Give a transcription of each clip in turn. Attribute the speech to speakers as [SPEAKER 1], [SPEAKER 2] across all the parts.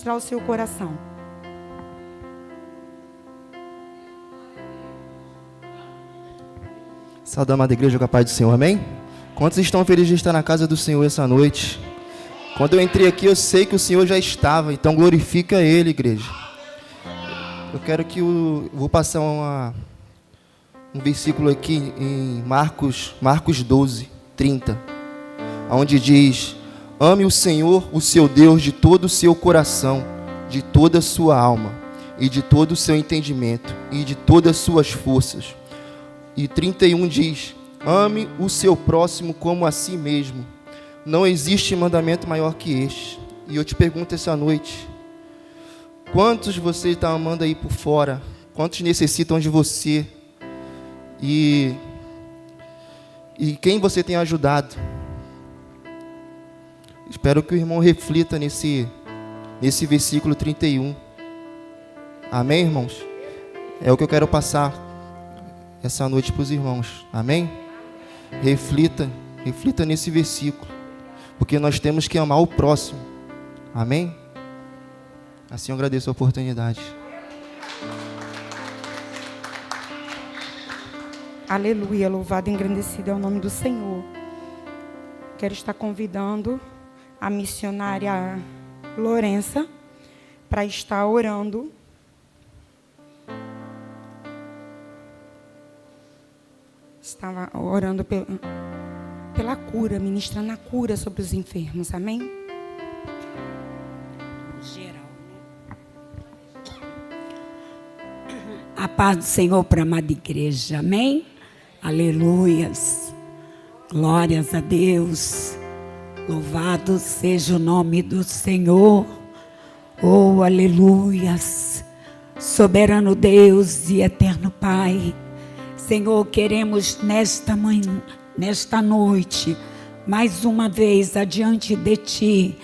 [SPEAKER 1] mostrar o seu coração.
[SPEAKER 2] Saúde, amada igreja, com a paz do Senhor, amém? Quantos estão felizes de estar na casa do Senhor essa noite? Quando eu entrei aqui, eu sei que o Senhor já estava, então glorifica Ele, igreja. Eu quero que vou passar um versículo aqui em Marcos 12, 30, onde diz: ame o Senhor, o seu Deus, de todo o seu coração, de toda a sua alma, e de todo o seu entendimento, e de todas as suas forças. E 31 diz: ame o seu próximo como a si mesmo. Não existe mandamento maior que este. E eu te pergunto essa noite: quantos você está amando aí por fora? Quantos necessitam de você? E quem você tem ajudado? Espero que o irmão reflita nesse versículo 31. Amém, irmãos? É o que eu quero passar essa noite para os irmãos. Amém? Reflita nesse versículo, porque nós temos que amar o próximo. Amém? Assim eu agradeço a oportunidade.
[SPEAKER 1] Aleluia, louvado e engrandecido é o nome do Senhor. Quero estar convidando a missionária Lourença para estar orando. Estava orando pela cura, ministrando a cura sobre os enfermos, amém?
[SPEAKER 3] Geral, né? A paz do Senhor para a amada igreja, amém? Aleluias, glórias a Deus, louvado seja o nome do Senhor, oh aleluias, soberano Deus e eterno Pai. Senhor, queremos nesta manhã, nesta noite, mais uma vez adiante de Ti,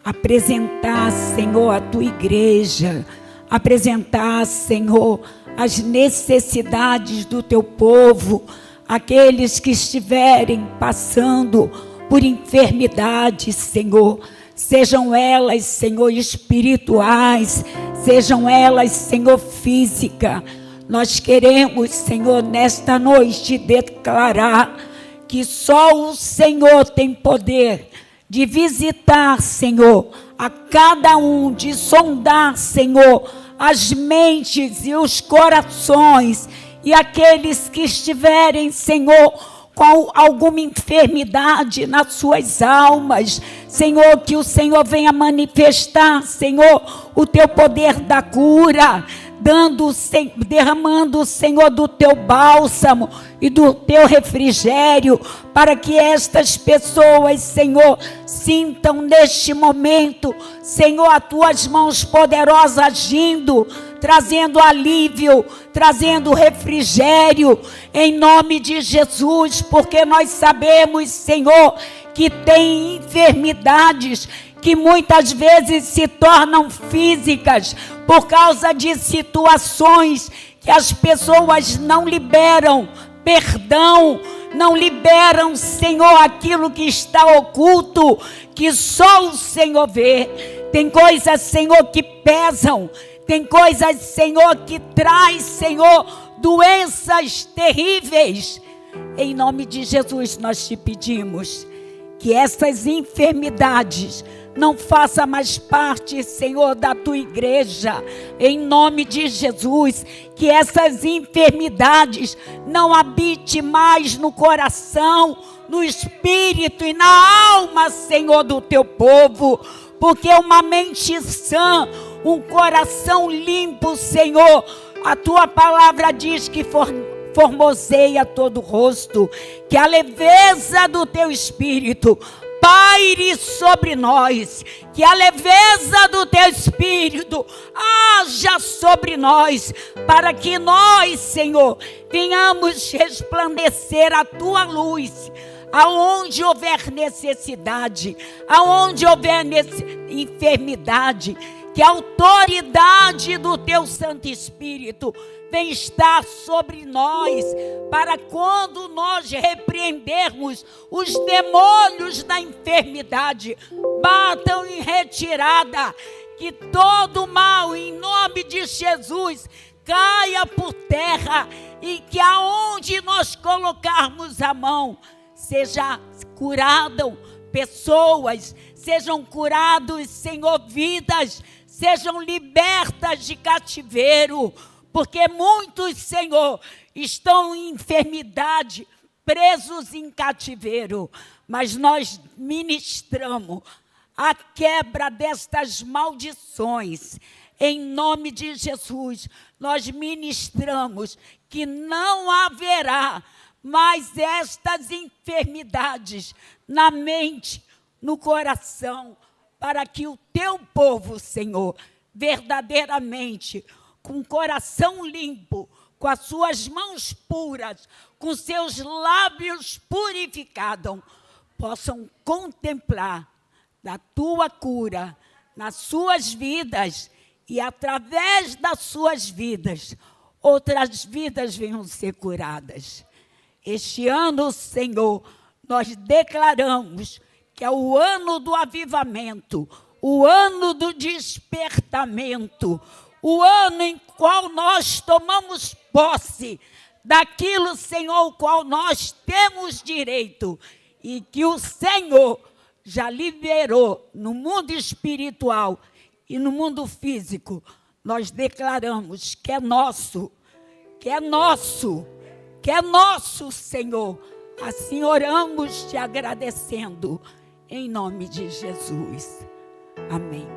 [SPEAKER 3] apresentar, Senhor, a Tua igreja, apresentar, Senhor, as necessidades do Teu povo, aqueles que estiverem passando por enfermidades, Senhor, sejam elas, Senhor, espirituais, sejam elas, Senhor, física. Nós queremos, Senhor, nesta noite declarar que só o Senhor tem poder de visitar, Senhor, a cada um, de sondar, Senhor, as mentes e os corações, e aqueles que estiverem, Senhor, com alguma enfermidade nas suas almas, Senhor, que o Senhor venha manifestar, Senhor, o Teu poder da cura, derramando, Senhor, do Teu bálsamo e do Teu refrigério, para que estas pessoas, Senhor, sintam neste momento, Senhor, as Tuas mãos poderosas agindo, trazendo alívio, trazendo refrigério, em nome de Jesus, porque nós sabemos, Senhor, que tem enfermidades que muitas vezes se tornam físicas por causa de situações que as pessoas não liberam perdão, não liberam, Senhor, aquilo que está oculto, que só o Senhor vê. Tem coisas, Senhor, que pesam, tem coisas, Senhor, que traz, Senhor, doenças terríveis. Em nome de Jesus nós te pedimos que essas enfermidades não faça mais parte, Senhor, da Tua igreja, em nome de Jesus, que essas enfermidades não habite mais no coração, no espírito e na alma, Senhor, do Teu povo, porque uma mente sã, um coração limpo, Senhor, a Tua palavra diz que formoseia todo o rosto, que a leveza do Teu Espírito paire sobre nós, que a leveza do Teu Espírito haja sobre nós, para que nós, Senhor, venhamos resplandecer a Tua luz, aonde houver necessidade, aonde houver enfermidade, que a autoridade do Teu Santo Espírito vem estar sobre nós, para quando nós repreendermos os demônios da enfermidade, batam em retirada, que todo mal, em nome de Jesus, caia por terra e que aonde nós colocarmos a mão, seja curado pessoas, sejam curados, Senhor, vidas, sejam libertas de cativeiro, porque muitos, Senhor, estão em enfermidade, presos em cativeiro, mas nós ministramos a quebra destas maldições. Em nome de Jesus, nós ministramos que não haverá mais estas enfermidades na mente, no coração, para que o teu povo, Senhor, verdadeiramente, com o coração limpo, com as suas mãos puras, com seus lábios purificados, possam contemplar da tua cura nas suas vidas e através das suas vidas, outras vidas venham ser curadas. Este ano, Senhor, nós declaramos que é o ano do avivamento, o ano do despertamento, o ano em qual nós tomamos posse daquilo, Senhor, o qual nós temos direito e que o Senhor já liberou no mundo espiritual e no mundo físico. Nós declaramos que é nosso, que é nosso, que é nosso, Senhor. Assim oramos te agradecendo, em nome de Jesus. Amém.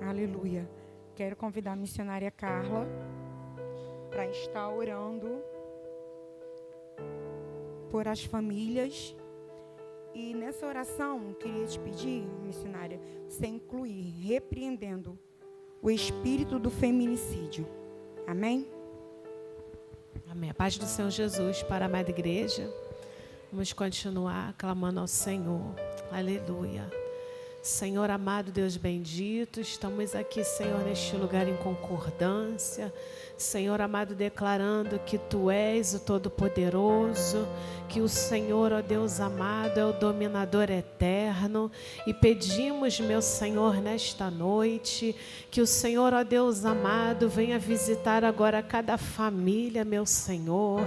[SPEAKER 1] Aleluia. Quero convidar a missionária Carla para estar orando por as famílias. E nessa oração, queria te pedir, missionária, você incluir, repreendendo o espírito do feminicídio. Amém?
[SPEAKER 4] Amém. A paz do Senhor Jesus para a amada igreja. Vamos continuar clamando ao Senhor. Aleluia. Senhor amado, Deus bendito, estamos aqui, Senhor, neste lugar em concordância. Senhor amado, declarando que Tu és o Todo-Poderoso, que o Senhor, ó Deus amado, é o dominador eterno. E pedimos, meu Senhor, nesta noite, que o Senhor, ó Deus amado, venha visitar agora cada família, meu Senhor,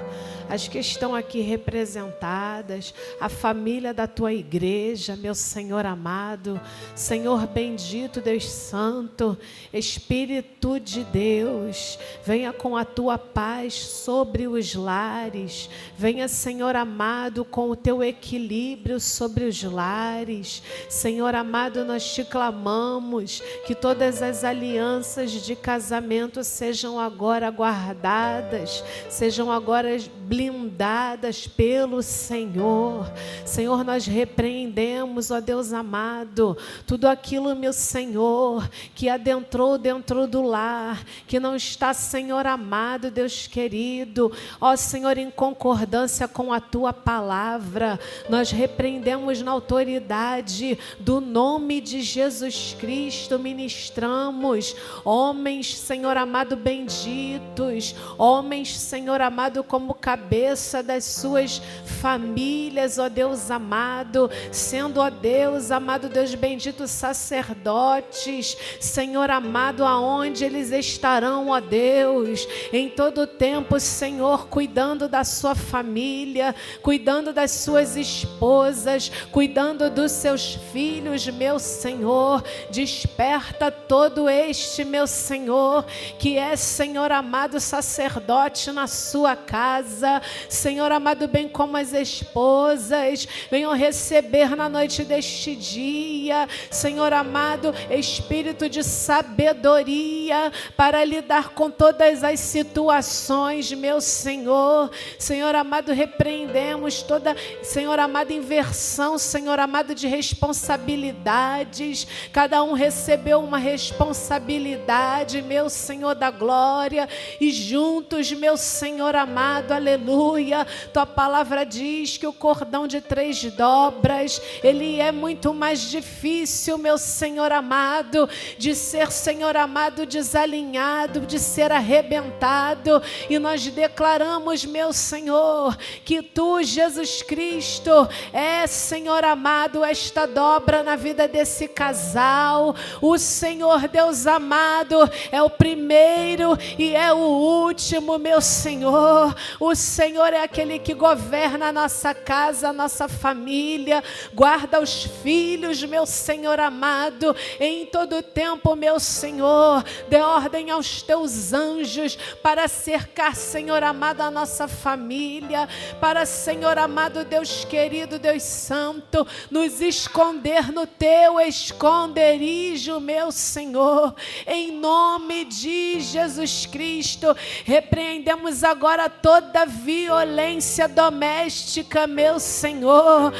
[SPEAKER 4] as que estão aqui representadas, a família da Tua igreja, meu Senhor amado. Senhor bendito, Deus santo, Espírito de Deus, venha com a Tua paz sobre os lares, venha, Senhor amado, com o Teu equilíbrio sobre os lares. Senhor amado, nós Te clamamos que todas as alianças de casamento sejam agora guardadas, sejam agora blindadas pelo Senhor. Senhor, nós repreendemos, ó Deus amado, tudo aquilo, meu Senhor, que adentrou dentro do lar, que não está, Senhor amado, Deus querido, ó Senhor, em concordância com a Tua palavra, nós repreendemos na autoridade do nome de Jesus Cristo, ministramos, homens, Senhor amado, benditos, homens, Senhor amado, como cabeça das suas famílias, ó Deus amado, sendo, ó Deus amado, Deus bendito, sacerdotes, Senhor amado, aonde eles estarão, ó Deus, em todo tempo, Senhor, cuidando da sua família, cuidando das suas esposas, cuidando dos seus filhos, meu Senhor, desperta todo este, meu Senhor, que é, Senhor amado, sacerdote na sua casa, Senhor amado, bem como as esposas, venham receber na noite deste dia, Senhor amado, espírito de sabedoria para lidar com todas as situações, meu Senhor. Senhor amado, repreendemos toda, Senhor amado, inversão, Senhor amado, de responsabilidades. Cada um recebeu uma responsabilidade, meu Senhor da glória, e juntos, meu Senhor amado, aleluia, Tua palavra diz que o cordão de 3 dobras, ele é muito mais difícil difícil, meu Senhor amado, de ser, Senhor amado, desalinhado, de ser arrebentado. E nós declaramos, meu Senhor, que Tu, Jesus Cristo, é, Senhor amado, esta dobra na vida desse casal. O Senhor, Deus amado, é o primeiro e é o último, meu Senhor. O Senhor é aquele que governa a nossa casa, a nossa família, guarda os filhos, meu Senhor amado, em todo tempo, meu Senhor. Dê ordem aos Teus anjos para cercar, Senhor amado, a nossa família, para, Senhor amado, Deus querido, Deus santo, nos esconder no Teu esconderijo, meu Senhor, em nome de Jesus Cristo. Repreendemos agora toda violência doméstica, meu Senhor.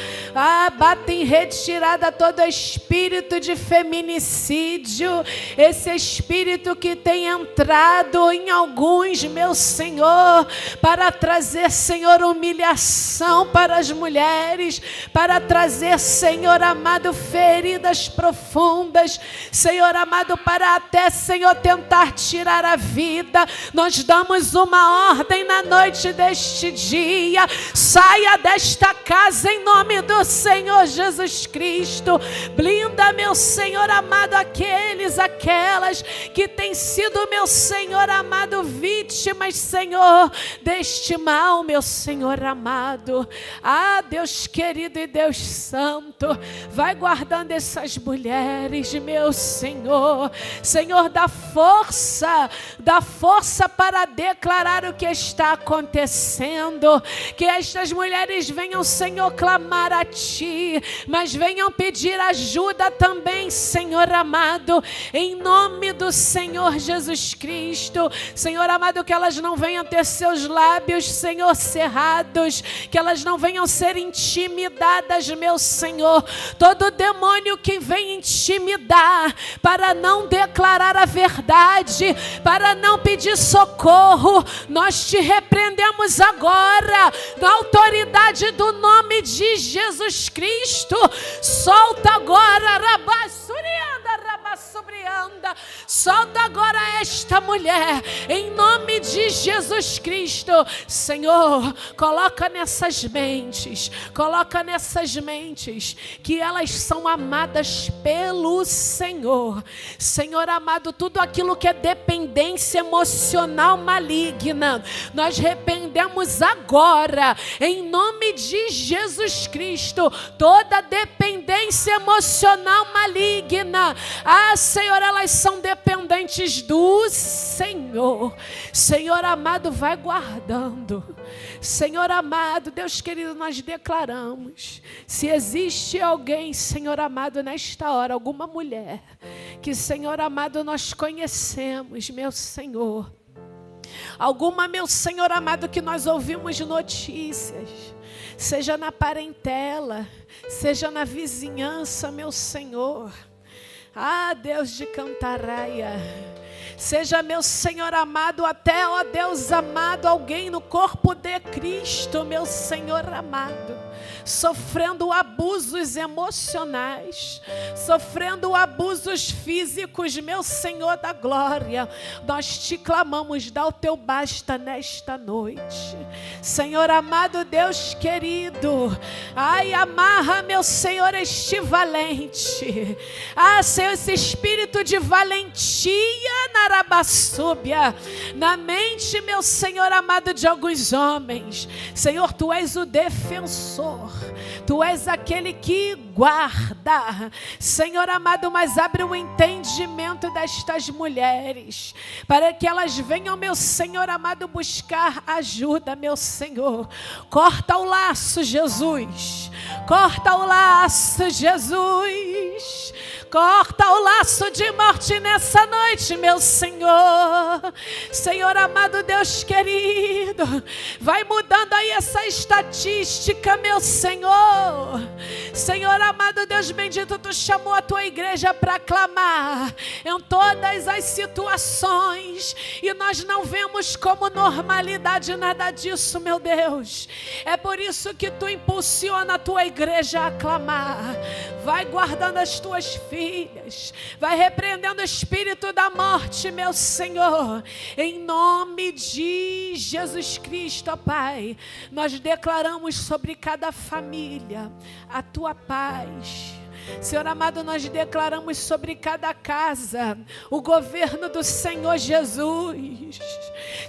[SPEAKER 4] Bata em retirada todo espírito de feminicídio, esse espírito que tem entrado em alguns, meu Senhor, para trazer, Senhor, humilhação para as mulheres, para trazer, Senhor amado, feridas profundas, Senhor amado, para até, Senhor, tentar tirar a vida. Nós damos uma ordem na noite deste dia: saia desta casa em nome do Senhor Jesus Cristo. Blinda, meu Senhor amado, aquelas que têm sido, meu Senhor amado, vítimas, Senhor, deste mal, meu Senhor amado. Deus querido e Deus santo, vai guardando essas mulheres, meu Senhor. Senhor, dá força para declarar o que está acontecendo. Que estas mulheres venham, Senhor, clamar a Ti, mas venham pedir ajuda também, Senhor amado, em nome do Senhor Jesus Cristo. Senhor amado, que elas não venham ter seus lábios, Senhor, cerrados, que elas não venham ser intimidadas, meu Senhor. Todo demônio que vem intimidar para não declarar a verdade, para não pedir socorro, nós te repreendemos agora, na autoridade do nome de Jesus Cristo. Solta agora, solta agora esta mulher, em nome de Jesus Cristo. Senhor, coloca nessas mentes que elas são amadas pelo Senhor. Senhor amado, tudo aquilo que é dependência emocional maligna, nós repreendemos agora, em nome de Jesus Cristo, toda dependência emocional maligna. Senhor, elas são dependentes do Senhor. Senhor amado, vai guardando. Senhor amado, Deus querido, nós declaramos, se existe alguém, Senhor amado, nesta hora, alguma mulher que, Senhor amado, nós conhecemos, meu Senhor, alguma, meu Senhor amado, que nós ouvimos notícias, seja na parentela, seja na vizinhança, meu Senhor. Deus de Cantaraia, seja, meu Senhor amado, até, ó Deus amado, alguém no corpo de Cristo, meu Senhor amado, sofrendo abusos emocionais, sofrendo abusos físicos, meu Senhor da glória, nós te clamamos, dá o teu basta nesta noite. Senhor amado, Deus querido, amarra, meu Senhor, este valente, Senhor, esse espírito de valentia na mente, meu Senhor amado, de alguns homens. Senhor, Tu és o defensor, Tu és aquele que guarda, Senhor amado, mas abre o entendimento destas mulheres, para que elas venham, meu Senhor amado, buscar ajuda, meu Senhor. Corta o laço, Jesus, corta o laço, Jesus, corta o laço de morte nessa noite, meu Senhor. Senhor amado, Deus querido, vai mudando aí essa estatística, meu Senhor. Senhor amado, Deus bendito, Tu chamou a Tua igreja para clamar em todas as situações, e nós não vemos como normalidade nada disso, meu Deus. É por isso que Tu impulsiona a Tua igreja a clamar. vai guardando as tuas filhas, vai repreendendo o espírito da morte, meu Senhor, em nome de Jesus Cristo, ó Pai. Nós declaramos sobre cada família a tua paz. Senhor amado, nós declaramos sobre cada casa o governo do Senhor Jesus.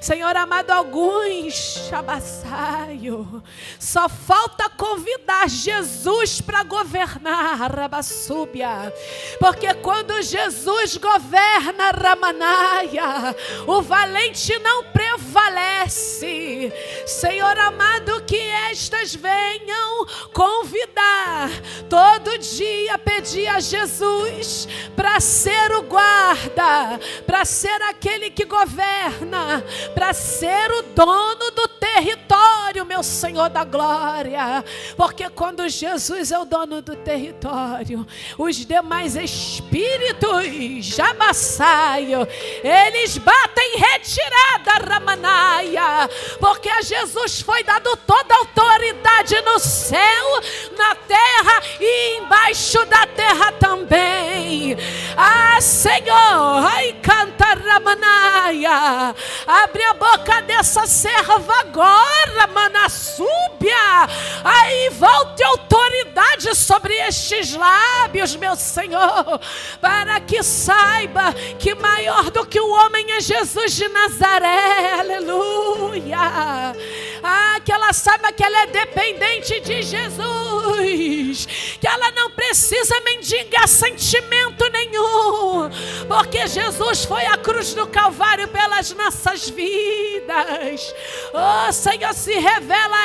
[SPEAKER 4] Senhor amado, alguns Rabassaio, só falta convidar Jesus para governar, Rabassúbia, porque quando Jesus governa, Ramanaia, o valente não prevalece. Senhor amado, que estas venham convidar todo dia, pedir a Jesus para ser o guarda, para ser aquele que governa, para ser o dono do território, meu Senhor da glória, porque quando Jesus é o dono do território, os demais espíritos Jabassaio, eles batem retirada, Ramanaia, porque a Jesus foi dado toda a autoridade no céu, na terra e embaixo da terra também. Ah, Senhor, ai canta Ramanaia, abre a boca dessa serva agora, Manassúbia, aí volte autoridade sobre estes lábios, meu Senhor, para que saiba que maior do que o homem é Jesus de Nazaré, aleluia. Ah, que ela saiba que ela é dependente de Jesus, que ela não precisa mendigar sentimento nenhum, porque Jesus foi à cruz do Calvário pelas nossas vidas. Oh Senhor, se revela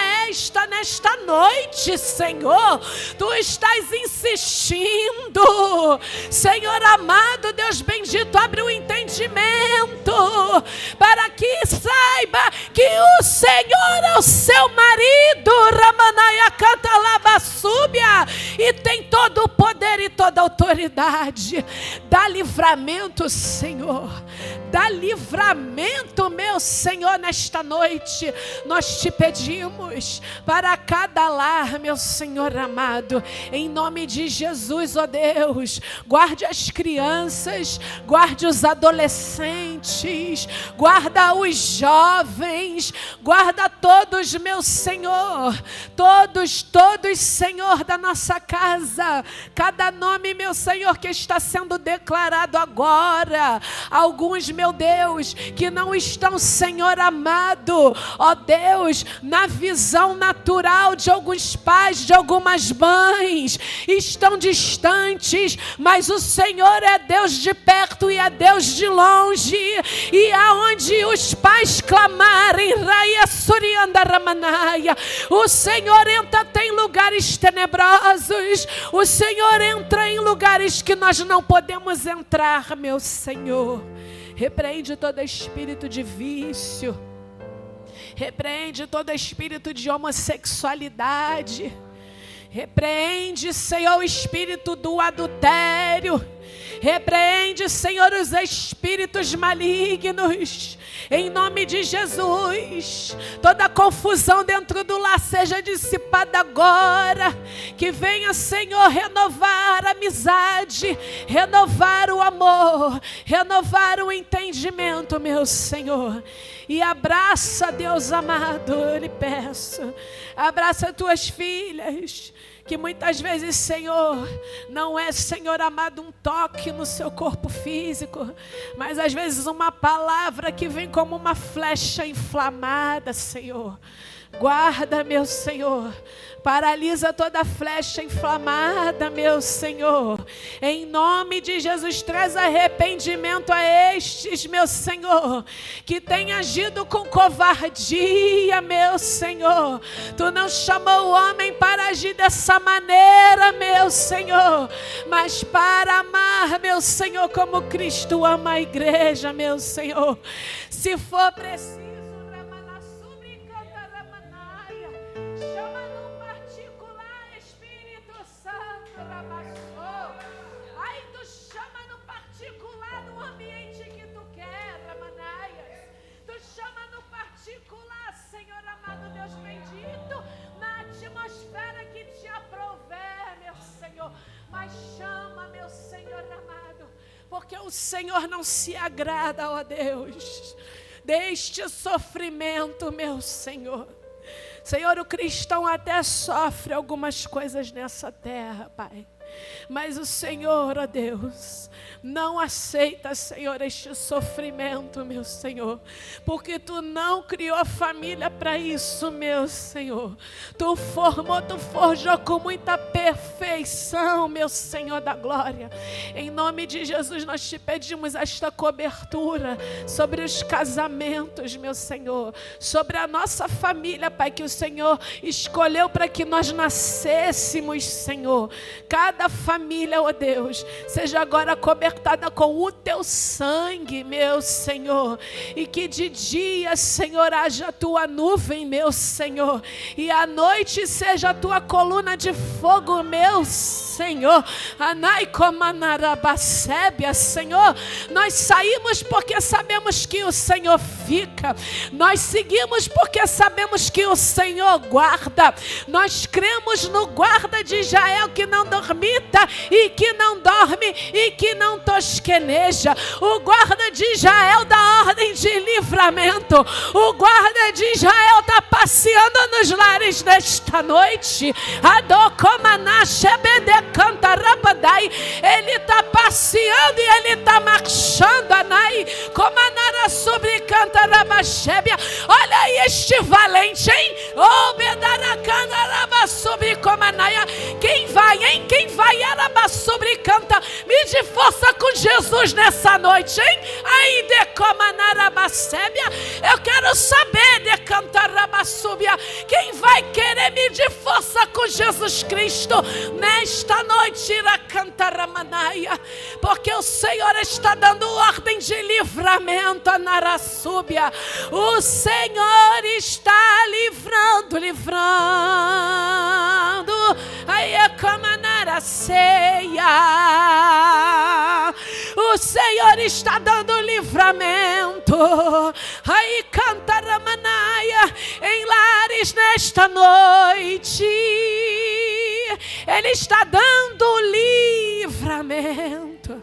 [SPEAKER 4] nesta noite, Senhor, Tu estás insistindo, Senhor amado, Deus bendito, abre o entendimento, para que saiba que o Senhor é o seu marido, Ramanaia Cantalabasúbia, e tem todo o poder e toda a autoridade. Dá livramento, Senhor, dá livramento, meu Senhor, nesta noite. Nós te pedimos para cada lar, meu Senhor amado, em nome de Jesus, ó Deus, guarde as crianças, guarde os adolescentes, guarda os jovens, guarda todos, meu Senhor, todos, Senhor, da nossa casa, cada nome, meu Senhor, que está sendo declarado agora, alguns, meu Deus, que não estão, Senhor amado, ó Deus, na visão natural de alguns pais, de algumas mães, estão distantes, mas o Senhor é Deus de perto e é Deus de longe, e aonde os pais clamarem, Raia Surianda Ramanaia, o Senhor entra, tem lugares tenebrosos, o Senhor entra em lugares que nós não podemos entrar, meu Senhor. Repreende todo espírito de vício, repreende todo espírito de homossexualidade, repreende, Senhor, o espírito do adultério, repreende, Senhor, os espíritos malignos, em nome de Jesus. Toda confusão dentro do lar seja dissipada agora, que venha, Senhor, renovar a amizade, renovar o amor, renovar o entendimento, meu Senhor. E abraça, Deus amado, eu lhe peço, abraça tuas filhas, que muitas vezes, Senhor, não é, Senhor amado, um toque no seu corpo físico, mas às vezes uma palavra que vem como uma flecha inflamada, Senhor. Guarda, meu Senhor, paralisa toda flecha inflamada, meu Senhor, em nome de Jesus. Traz arrependimento a estes, meu Senhor, que têm agido com covardia, meu Senhor. Tu não chamou o homem para agir dessa maneira, meu Senhor, mas para amar, meu Senhor, como Cristo ama a igreja, meu Senhor. Se for preciso, chama no particular, Espírito Santo, Rabassou. Aí tu chama no particular, no ambiente que tu quer, Ramanaias. Tu chama no particular, Senhor amado, Deus bendito, na atmosfera que te aprouver, meu Senhor. Mas chama, meu Senhor amado, porque o Senhor não se agrada, ó Deus, deste sofrimento, meu Senhor. Senhor, o cristão até sofre algumas coisas nessa terra, Pai. Mas o Senhor, ó Deus, não aceita, Senhor, este sofrimento, meu Senhor, porque Tu não criou a família para isso, meu Senhor. Tu formou, Tu forjou com muita perfeição, meu Senhor da glória. Em nome de Jesus, nós Te pedimos esta cobertura sobre os casamentos, meu Senhor, sobre a nossa família, Pai, que o Senhor escolheu para que nós nascêssemos, Senhor. Cada família, ó Deus, seja agora cobertada com o Teu sangue, meu Senhor, e que de dia, Senhor, haja a Tua nuvem, meu Senhor, e à noite seja a Tua coluna de fogo, meu Senhor. Anai comanarabacébia, Senhor, nós saímos porque sabemos que o Senhor fica, nós seguimos porque sabemos que o Senhor guarda, nós cremos no guarda de Israel que não dormita e que não dorme e que não tosqueneja, o guarda de Israel da ordem de livramento, o guarda de Israel está passeando nos lares nesta noite. Ele está passeando e ele está marchando, Anai, Comanara sobre Cantarabachébia. Olha aí este valente, hein? Sobre Comanaia. Quem vai, hein? Quem vai? Araba sobre canta. Me de força com Jesus nessa noite, hein? Aí de Comanarabacébia. Eu quero saber de Cantarabacúbia. Quem vai querer me de força com Jesus Cristo nesta noite? Irá Cantaramanaia. Porque o Senhor está dando ordem de livramento a Narassúbia. O Senhor está livrando. Aí é como a ceia. O Senhor está dando livramento. Aí canta Ramanaia em lares nesta noite. Ele está dando livramento.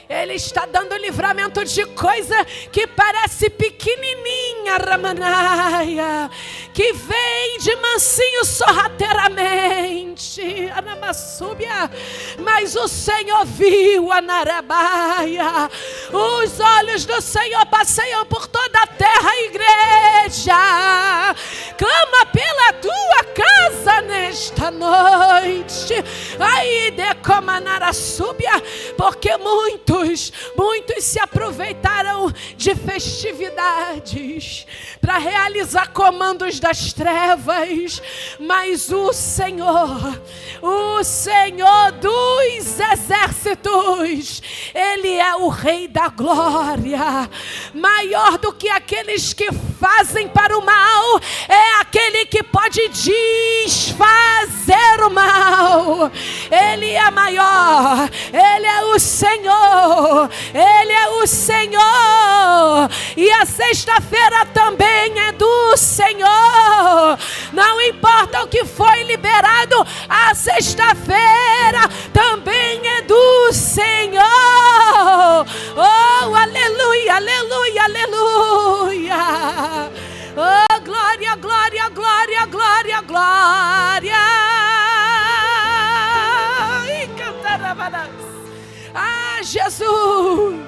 [SPEAKER 4] Ele está dando livramento de coisa que parece pequenininha, Ramanaia, que vem de mansinho sorrateiramente, Anamassúbia, mas o Senhor viu, Anarabaia. Os olhos do Senhor passeiam por toda a terra, igreja. Clama pela tua casa nesta noite. Aí de Comanarassúbia, porque muitos se aproveitaram de festividades para realizar comandos das trevas, mas o Senhor dos exércitos, Ele é o Rei da glória. Maior do que aqueles que fazem para o mal é aquele que pode desfazer o mal. Ele é maior, Ele é o Senhor, Ele é o Senhor. E a sexta-feira também é do Senhor. Não importa o que foi liberado, a sexta-feira também é do Senhor. Oh, aleluia, aleluia, aleluia. Oh, glória, glória, glória, glória, glória. E cantaravanas. Ah, Jesus.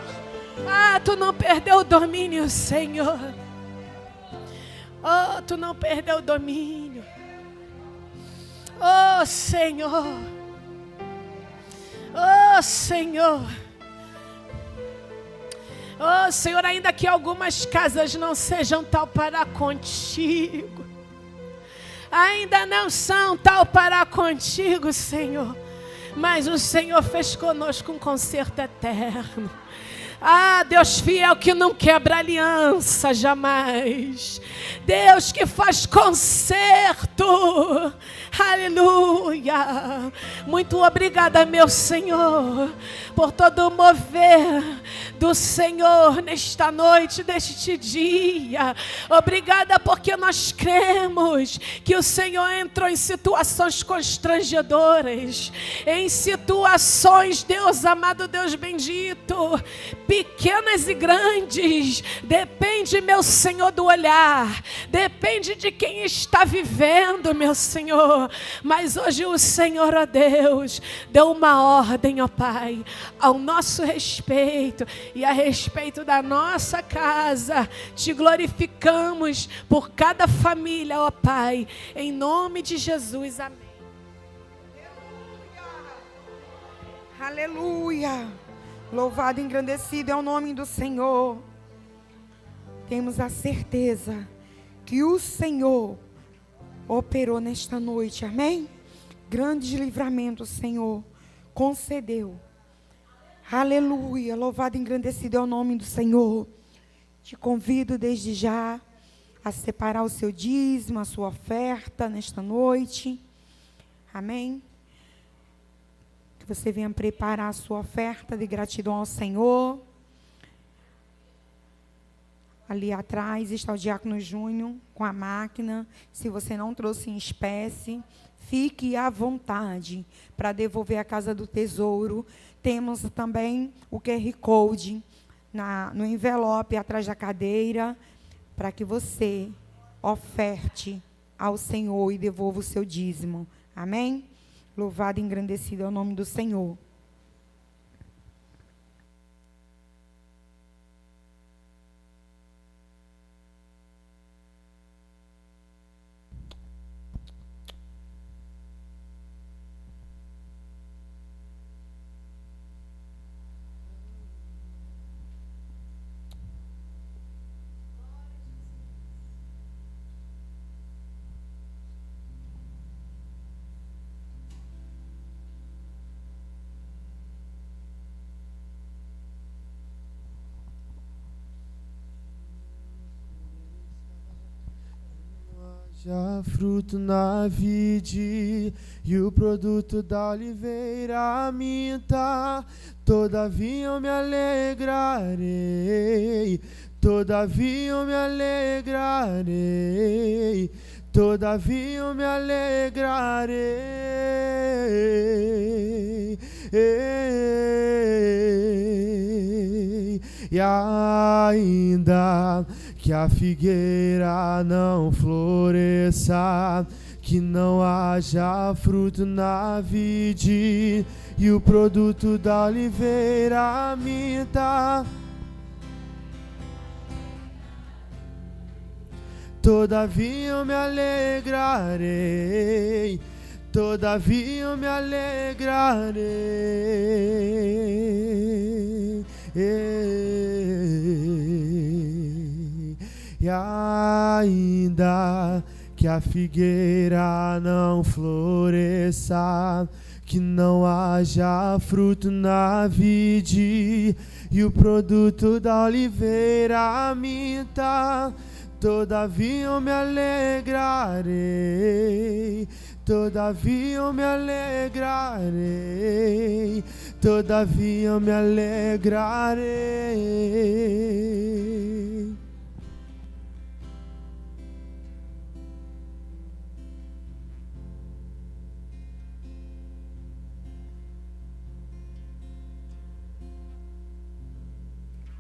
[SPEAKER 4] Ah, Tu não perdeu o domínio, Senhor. Oh, Tu não perdeu o domínio. Oh, Senhor. Oh, Senhor. Oh, Senhor, ainda que algumas casas não sejam tal para contigo, ainda não são tal para contigo, Senhor, mas o Senhor fez conosco um concerto eterno. Ah, Deus fiel que não quebra aliança jamais. Deus que faz conserto. Aleluia. Muito obrigada, meu Senhor, por todo o mover do Senhor nesta noite, neste dia. Obrigada porque nós cremos que o Senhor entrou em situações constrangedoras, em situações, Deus amado, Deus bendito, pequenas e grandes. Depende, meu Senhor, do olhar, depende de quem está vivendo, meu Senhor. Mas hoje o Senhor, ó Deus, deu uma ordem, ó Pai, ao nosso respeito e a respeito da nossa casa. Te glorificamos por cada família, ó Pai, em nome de Jesus, amém.
[SPEAKER 1] Aleluia. Louvado e engrandecido é o nome do Senhor. Temos a certeza que o Senhor operou nesta noite, amém? Grandes livramentos o Senhor concedeu. Aleluia, louvado e engrandecido é o nome do Senhor. Te convido desde já a separar o seu dízimo, a sua oferta nesta noite, amém? Que você venha preparar a sua oferta de gratidão ao Senhor. Ali atrás está o Diácono Júnior com a máquina. Se você não trouxe em espécie, fique à vontade para devolver à Casa do Tesouro. Temos também o QR Code no envelope atrás da cadeira, para que você oferte ao Senhor e devolva o seu dízimo. Amém? Louvado e engrandecido é o nome do Senhor.
[SPEAKER 5] Já fruto na vide e o produto da oliveira minta, todavia eu me alegrarei, todavia eu me alegrarei, todavia eu me alegrarei. E ainda que a figueira não floresça, que não haja fruto na vide e o produto da oliveira minta, todavia eu me alegrarei, todavia eu me alegrarei. E ainda que a figueira não floresça, que não haja fruto na vide e o produto da oliveira minta, todavia eu me alegrarei, todavia eu me alegrarei, todavia eu me alegrarei.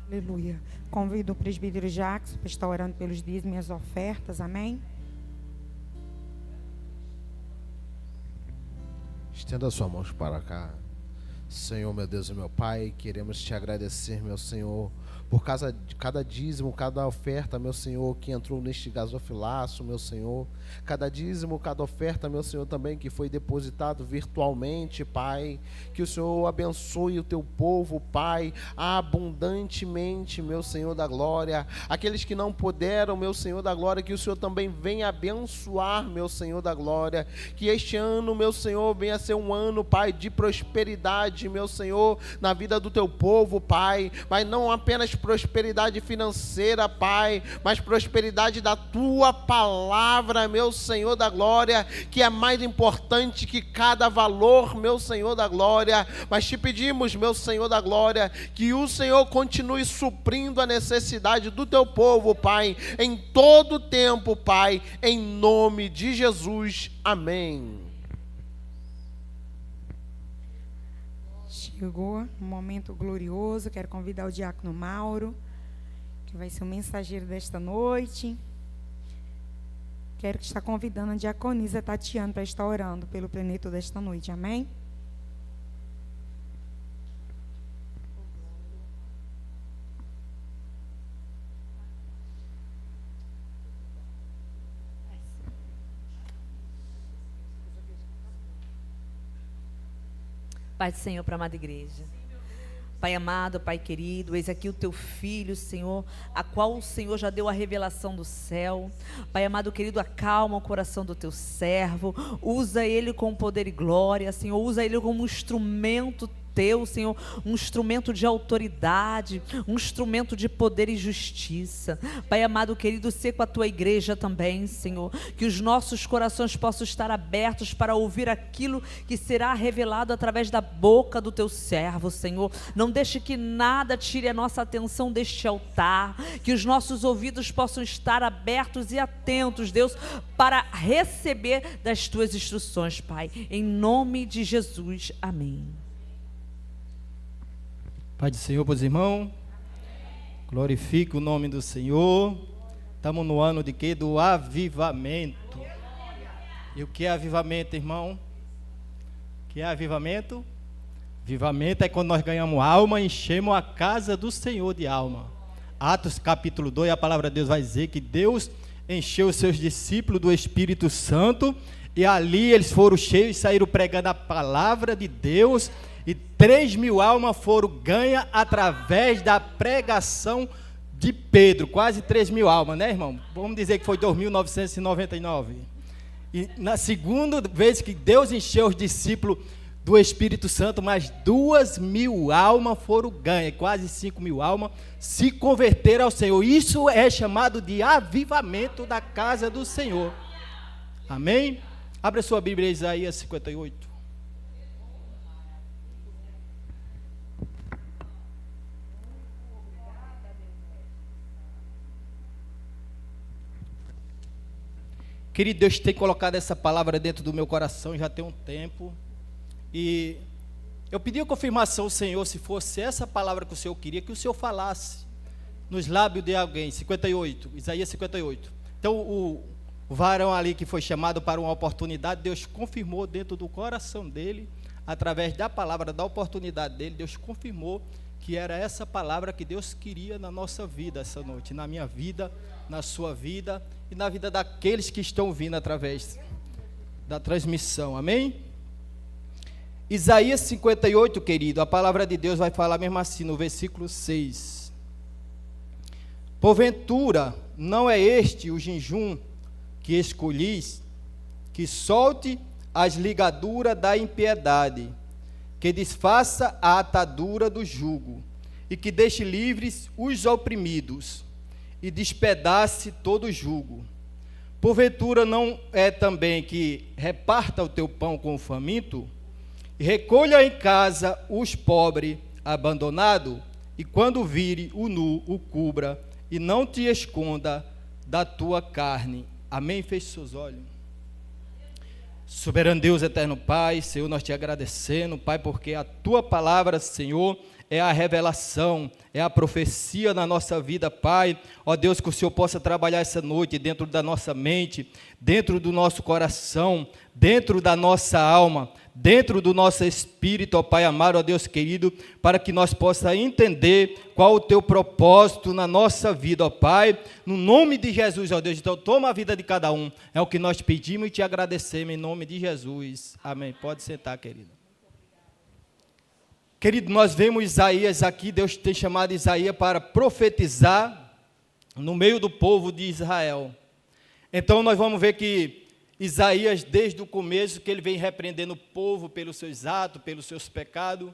[SPEAKER 1] Aleluia. Convido o presbítero Jackson para estar orando pelos dízimos e as ofertas. Amém?
[SPEAKER 6] Estenda suas mãos para cá. Senhor, meu Deus e meu Pai, queremos te agradecer, meu Senhor, por causa de cada dízimo, cada oferta, meu Senhor, que entrou neste gasofilaço, meu Senhor, cada dízimo, cada oferta, meu Senhor, também que foi depositado virtualmente, Pai, que o Senhor abençoe o teu povo, Pai, abundantemente, meu Senhor da glória, aqueles que não puderam, meu Senhor da glória, que o Senhor também venha abençoar, meu Senhor da glória, que este ano, meu Senhor, venha ser um ano, Pai, de prosperidade, meu Senhor, na vida do teu povo, Pai, mas não apenas prosperidade financeira, Pai, mas prosperidade da tua palavra, meu Senhor da glória, que é mais importante que cada valor, meu Senhor da glória. Mas te pedimos, meu Senhor da glória, que o Senhor continue suprindo a necessidade do teu povo, Pai, em todo o tempo, Pai, em nome de Jesus, amém.
[SPEAKER 1] Chegou um momento glorioso. Quero convidar o diácono Mauro, que vai ser o mensageiro desta noite. Quero que está convidando a diaconisa Tatiana para estar orando pelo planeta desta noite. Amém?
[SPEAKER 7] Pai do Senhor para a amada igreja. Pai amado, Pai querido, eis aqui o teu filho, Senhor, a qual o Senhor já deu a revelação do céu. Pai amado querido, acalma o coração do teu servo, usa ele com poder e glória, Senhor, usa ele como um instrumento teu, Senhor, um instrumento de autoridade, um instrumento de poder e justiça. Pai amado querido, sê com a tua igreja também, Senhor, que os nossos corações possam estar abertos para ouvir aquilo que será revelado através da boca do teu servo, Senhor. Não deixe que nada tire a nossa atenção deste altar, que os nossos ouvidos possam estar abertos e atentos, Deus, para receber das tuas instruções, Pai, em nome de Jesus, amém.
[SPEAKER 8] Pai do Senhor, meus irmãos, glorifique o nome do Senhor. Estamos no ano de quê? Do avivamento. E o que é avivamento, irmão? O que é avivamento? Avivamento é quando nós ganhamos alma e enchemos a casa do Senhor de alma. Atos capítulo 2, a palavra de Deus vai dizer que Deus encheu os seus discípulos do Espírito Santo, e ali eles foram cheios e saíram pregando a palavra de Deus, e 3.000 almas foram ganhas através da pregação de Pedro. Quase 3.000 almas, né, irmão? Vamos dizer que foi 2.999. E na segunda vez que Deus encheu os discípulos do Espírito Santo, mais 2.000 almas foram ganhas, quase 5.000 almas se converteram ao Senhor. Isso é chamado de avivamento da casa do Senhor. Amém? Abra sua Bíblia, Isaías 58. Querido, Deus tem colocado essa palavra dentro do meu coração já tem um tempo. E eu pedi a confirmação ao Senhor, se fosse essa palavra que o Senhor queria, que o Senhor falasse nos lábios de alguém. 58, Isaías 58. Então o varão ali que foi chamado para uma oportunidade, Deus confirmou dentro do coração dele, através da palavra, da oportunidade dele, Deus confirmou que era essa palavra que Deus queria na nossa vida essa noite, na minha vida, na sua vida e na vida daqueles que estão vindo através da transmissão, amém? Isaías 58, querido, a palavra de Deus vai falar mesmo assim, no versículo 6. Porventura, não é este o jejum que escolhis, que solte as ligaduras da impiedade, que desfaça a atadura do jugo, e que deixe livres os oprimidos, e despedace todo o jugo. Porventura não é também que reparta o teu pão com o faminto, e recolha em casa os pobres abandonados, e quando vire o nu, o cubra, e não te esconda da tua carne. Amém? Feche seus olhos. Soberano Deus, eterno Pai, Senhor, nós te agradecemos, Pai, porque a tua palavra, Senhor, é a revelação, é a profecia na nossa vida, Pai. Ó Deus, que o Senhor possa trabalhar essa noite dentro da nossa mente, dentro do nosso coração, dentro da nossa alma, dentro do nosso espírito, ó Pai amado, ó Deus querido, para que nós possamos entender qual o Teu propósito na nossa vida, ó Pai, no nome de Jesus, ó Deus. Então toma a vida de cada um, é o que nós pedimos e Te agradecemos em nome de Jesus, amém. Pode sentar, querido. Querido, nós vemos Isaías aqui, Deus tem chamado Isaías para profetizar no meio do povo de Israel. Então nós vamos ver que Isaías, desde o começo, que ele vem repreendendo o povo pelos seus atos, pelos seus pecados.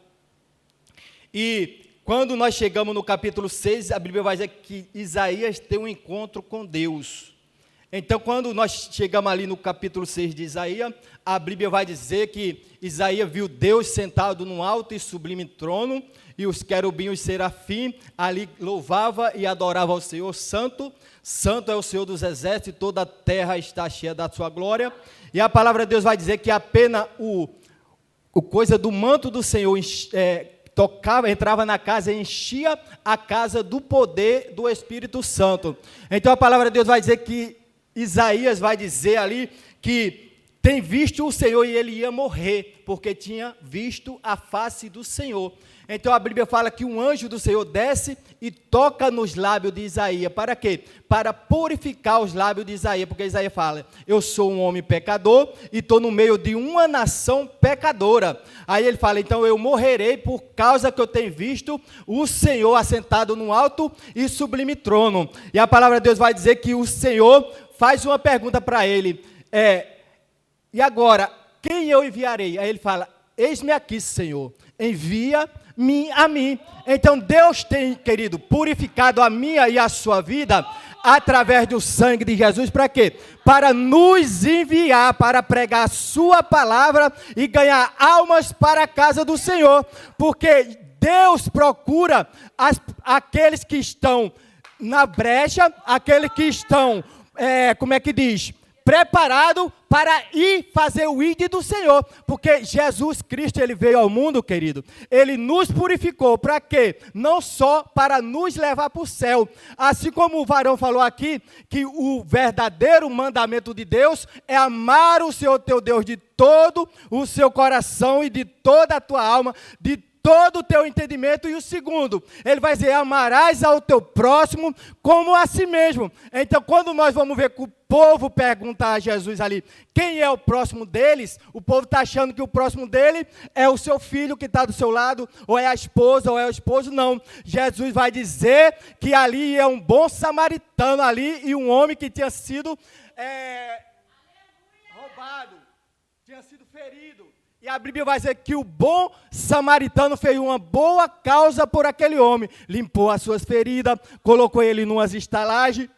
[SPEAKER 8] E quando nós chegamos no capítulo 6, a Bíblia vai dizer que Isaías tem um encontro com Deus. Então, quando nós chegamos ali no capítulo 6 de Isaías, a Bíblia vai dizer que Isaías viu Deus sentado num alto e sublime trono, e os querubins e os serafim ali louvavam e adoravam ao Senhor. Santo, santo é o Senhor dos exércitos, e toda a terra está cheia da sua glória. E a palavra de Deus vai dizer que apenas o coisa do manto do Senhor tocava, entrava na casa e enchia a casa do poder do Espírito Santo. Então a palavra de Deus vai dizer que Isaías vai dizer ali que tem visto o Senhor e ele ia morrer, porque tinha visto a face do Senhor. Então a Bíblia fala que um anjo do Senhor desce e toca nos lábios de Isaías. Para quê? Para purificar os lábios de Isaías, porque Isaías fala, eu sou um homem pecador e estou no meio de uma nação pecadora. Aí ele fala, então eu morrerei por causa que eu tenho visto o Senhor assentado num alto e sublime trono. E a palavra de Deus vai dizer que o Senhor faz uma pergunta para ele, e agora, quem eu enviarei? Aí ele fala, eis-me aqui, Senhor, envia-me a mim. Então Deus tem, querido, purificado a minha e a sua vida através do sangue de Jesus. Para quê? Para nos enviar, para pregar a sua palavra e ganhar almas para a casa do Senhor. Porque Deus procura aqueles que estão na brecha, aqueles que estão, preparado para ir fazer o ID do Senhor, porque Jesus Cristo, ele veio ao mundo, querido, ele nos purificou, para quê? Não só para nos levar para o céu, assim como o varão falou aqui, que o verdadeiro mandamento de Deus é amar o Senhor teu Deus de todo o seu coração e de toda a tua alma, de todo o teu entendimento. E o segundo, ele vai dizer, amarás ao teu próximo como a si mesmo. Então, quando nós vamos ver que o povo pergunta a Jesus ali, quem é o próximo deles? O povo está achando que o próximo dele é o seu filho que está do seu lado, ou é a esposa, ou é o esposo. Não, Jesus vai dizer que ali é um bom samaritano ali, e um homem que tinha sido roubado, tinha sido ferido. E a Bíblia vai dizer que o bom samaritano fez uma boa causa por aquele homem. Limpou as suas feridas, colocou ele em umas estalagens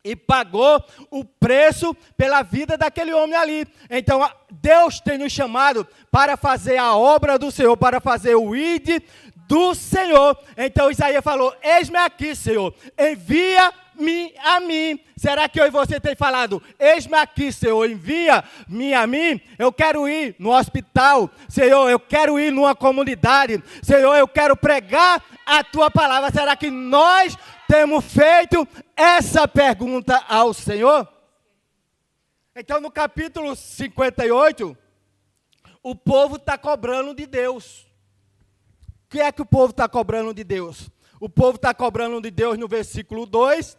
[SPEAKER 8] e pagou o preço pela vida daquele homem ali. Então, Deus tem nos chamado para fazer a obra do Senhor, para fazer o ID do Senhor. Então, Isaías falou, eis-me aqui, Senhor, envia-me a mim. Será que eu e você tem falado, eis-me aqui, Senhor, envia-me a mim? Eu quero ir no hospital, Senhor, eu quero ir numa comunidade, Senhor, eu quero pregar a Tua palavra. Será que nós temos feito essa pergunta ao Senhor? Então, no capítulo 58, o povo está cobrando de Deus. O que é que o povo está cobrando de Deus? O povo está cobrando de Deus no versículo 2.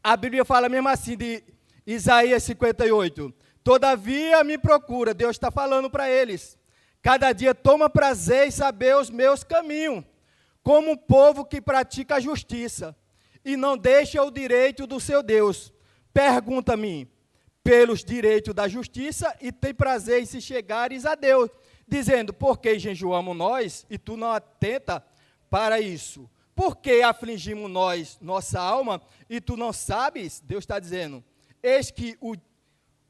[SPEAKER 8] A Bíblia fala mesmo assim de Isaías 58. Todavia me procura, Deus está falando para eles. Cada dia toma prazer em saber os meus caminhos, como um povo que pratica a justiça e não deixa o direito do seu Deus. Pergunta-me pelos direitos da justiça e tem prazer em se chegares a Deus, dizendo, por que jejuamos nós e tu não atenta para isso? Por que afligimos nós, nossa alma, e tu não sabes? Deus está dizendo, eis que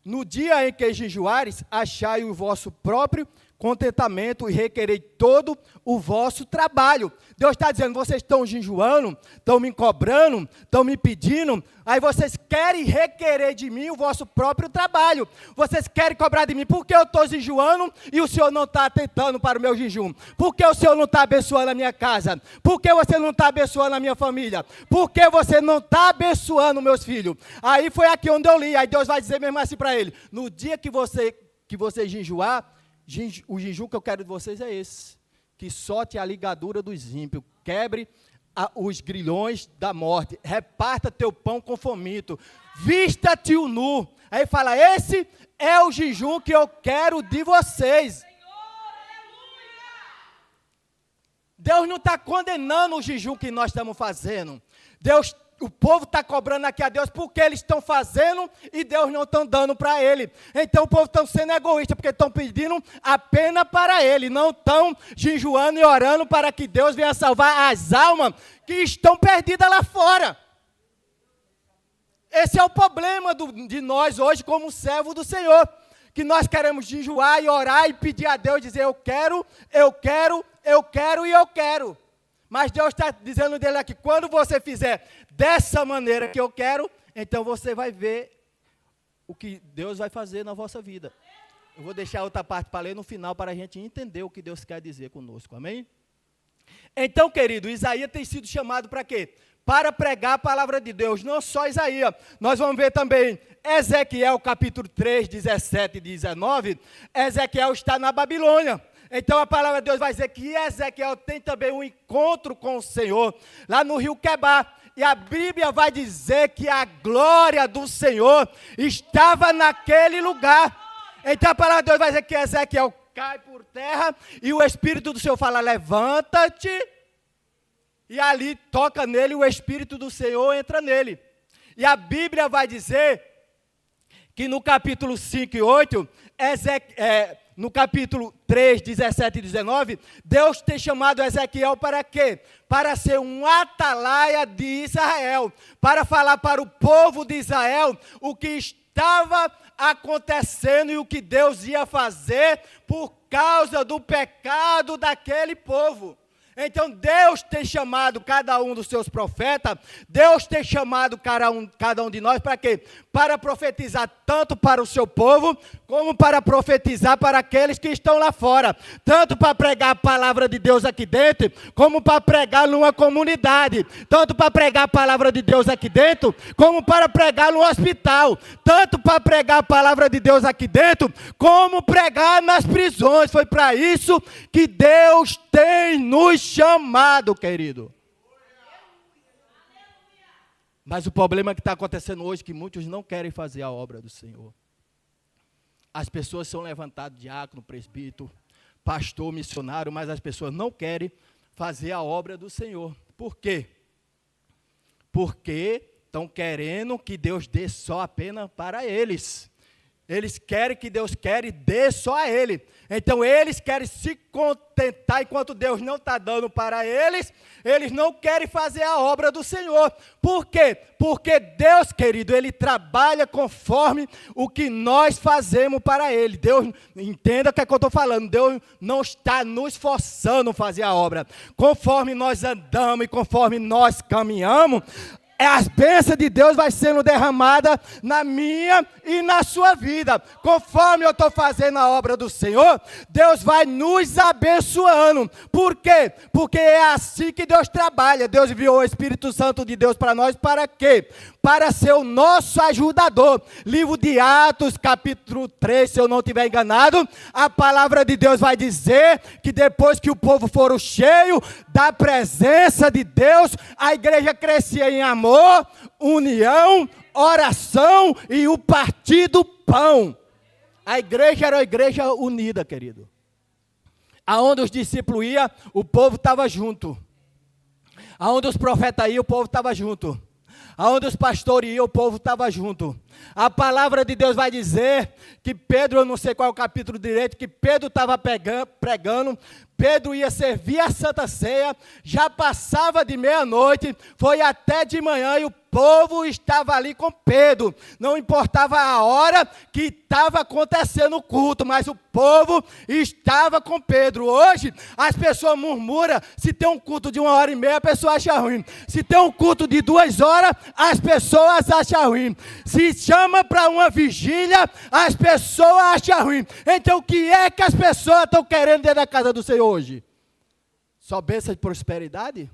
[SPEAKER 8] no dia em que jejuares, achai o vosso próprio contentamento e requerei todo o vosso trabalho. Deus está dizendo, vocês estão jejuando, estão me cobrando, estão me pedindo, aí vocês querem requerer de mim o vosso próprio trabalho. Vocês querem cobrar de mim, porque eu estou jejuando e o Senhor não está atentando para o meu jejum? Por que o Senhor não está abençoando a minha casa? Por que você não está abençoando a minha família? Por que você não está abençoando meus filhos? Aí foi aqui onde eu li, aí Deus vai dizer mesmo assim para ele, no dia que você jejuar, o jejum que eu quero de vocês é esse, que solte a ligadura dos ímpios, quebre os grilhões da morte, reparta teu pão com faminto, vista-te o nu. Aí fala, esse é o jejum que eu quero de vocês. Deus não está condenando o jejum que nós estamos fazendo. O povo está cobrando aqui a Deus porque eles estão fazendo e Deus não está dando para ele. Então o povo está sendo egoísta porque estão pedindo apenas para ele. Não estão jejuando e orando para que Deus venha salvar as almas que estão perdidas lá fora. Esse é o problema de nós hoje como servo do Senhor. Que nós queremos jejuar e orar e pedir a Deus, dizer eu quero, eu quero, eu quero e eu quero. Mas Deus está dizendo dele aqui, quando você fizer dessa maneira que eu quero, então você vai ver o que Deus vai fazer na vossa vida. Eu vou deixar outra parte para ler no final, para a gente entender o que Deus quer dizer conosco, amém? Então, querido, Isaías tem sido chamado para quê? Para pregar a palavra de Deus, não só Isaías. Nós vamos ver também Ezequiel capítulo 3, 17 e 19. Ezequiel está na Babilônia. Então a palavra de Deus vai dizer que Ezequiel tem também um encontro com o Senhor, lá no rio Quebar. E a Bíblia vai dizer que a glória do Senhor estava naquele lugar. Então a palavra de Deus vai dizer que Ezequiel cai por terra e o Espírito do Senhor fala, levanta-te. E ali toca nele, o Espírito do Senhor entra nele. E a Bíblia vai dizer que no capítulo 5 e 8, no capítulo 3, 17 e 19, Deus tem chamado Ezequiel para quê? Para ser um atalaia de Israel, para falar para o povo de Israel o que estava acontecendo e o que Deus ia fazer por causa do pecado daquele povo. Então Deus tem chamado cada um dos seus profetas, Deus tem chamado cada um de nós para quê? Para profetizar tanto para o seu povo, como para profetizar para aqueles que estão lá fora. Tanto para pregar a palavra de Deus aqui dentro, como para pregar numa comunidade. Tanto para pregar a palavra de Deus aqui dentro, como para pregar no hospital. Tanto para pregar a palavra de Deus aqui dentro, como pregar nas prisões. Foi para isso que Deus tem nos chamado, querido. Mas o problema que está acontecendo hoje é que muitos não querem fazer a obra do Senhor. As pessoas são levantadas, diácono, presbítero, pastor, missionário, mas as pessoas não querem fazer a obra do Senhor. Por quê? Porque estão querendo que Deus dê só apenas para eles. Eles querem que Deus quer e dê só a ele. Então eles querem se contentar enquanto Deus não está dando para eles. Eles não querem fazer a obra do Senhor. Por quê? Porque Deus, querido, Ele trabalha conforme o que nós fazemos para Ele. Deus, entenda o que é que eu estou falando. Deus não está nos forçando a fazer a obra. Conforme nós andamos e conforme nós caminhamos, as bênçãos de Deus vai sendo derramada na minha e na sua vida. Conforme eu estou fazendo a obra do Senhor, Deus vai nos abençoando. Por quê? Porque é assim que Deus trabalha. Deus enviou o Espírito Santo de Deus para nós, para quê? Para ser o nosso ajudador. Livro de Atos, capítulo 3, se eu não estiver enganado, a palavra de Deus vai dizer que depois que o povo foram cheio da presença de Deus, a igreja crescia em amor, união, oração e o partir do pão. A igreja era uma igreja unida, querido. Aonde os discípulos iam, o povo estava junto. Aonde os profetas iam, o povo estava junto. Aonde os pastores iam, o povo estava junto. A palavra de Deus vai dizer que Pedro, eu não sei qual é o capítulo direito, que Pedro estava pregando, Pedro ia servir a Santa Ceia, já passava de meia-noite, foi até de manhã e o povo estava ali com Pedro. Não importava a hora que estava acontecendo o culto, mas o povo estava com Pedro. Hoje, as pessoas murmuram, se tem um culto de 1h30, a pessoa acha ruim. Se tem um culto de 2 horas, as pessoas acham ruim. Se chama para uma vigília, as pessoas acham ruim. Então, o que é que as pessoas estão querendo dentro da casa do Senhor hoje? Só bênção de prosperidade?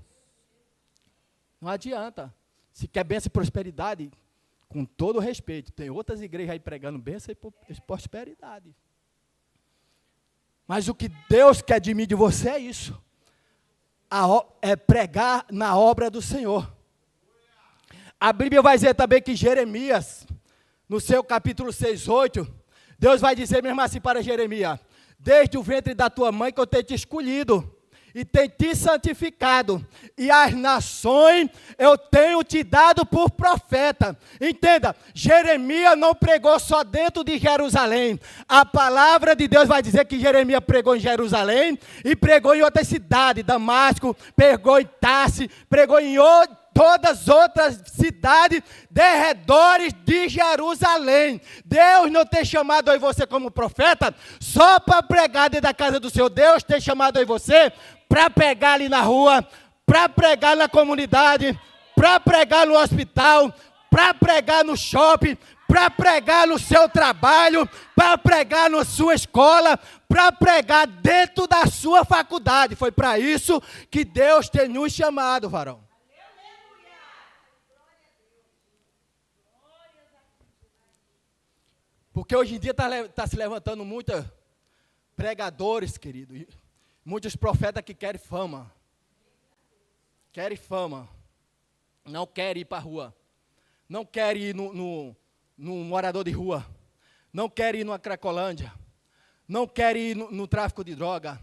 [SPEAKER 8] Não adianta. Se quer bênção e prosperidade, com todo respeito, tem outras igrejas aí pregando bênção e prosperidade. Mas o que Deus quer de mim e de você é isso. É pregar na obra do Senhor. A Bíblia vai dizer também que Jeremias, no seu capítulo 6:8, Deus vai dizer mesmo assim para Jeremias: desde o ventre da tua mãe que eu tenho te escolhido, e tem te santificado, e as nações eu tenho te dado por profeta. Entenda, Jeremias não pregou só dentro de Jerusalém. A palavra de Deus vai dizer que Jeremias pregou em Jerusalém, e pregou em outras cidades, Damasco, pregou em Tarse, pregou em todas as outras cidades derredores de Jerusalém. Deus não tem chamado aí você como profeta só para pregar dentro da casa do Senhor. Deus tem chamado aí você para pregar ali na rua, para pregar na comunidade, para pregar no hospital, para pregar no shopping, para pregar no seu trabalho, para pregar na sua escola, para pregar dentro da sua faculdade. Foi para isso que Deus tem nos chamado, varão. Porque hoje em dia está se levantando muitos pregadores, querido, muitos profetas que querem fama. Querem fama. Não querem ir para a rua. Não querem ir no morador de rua. Não querem ir numa Cracolândia. Não querem ir no tráfico de droga.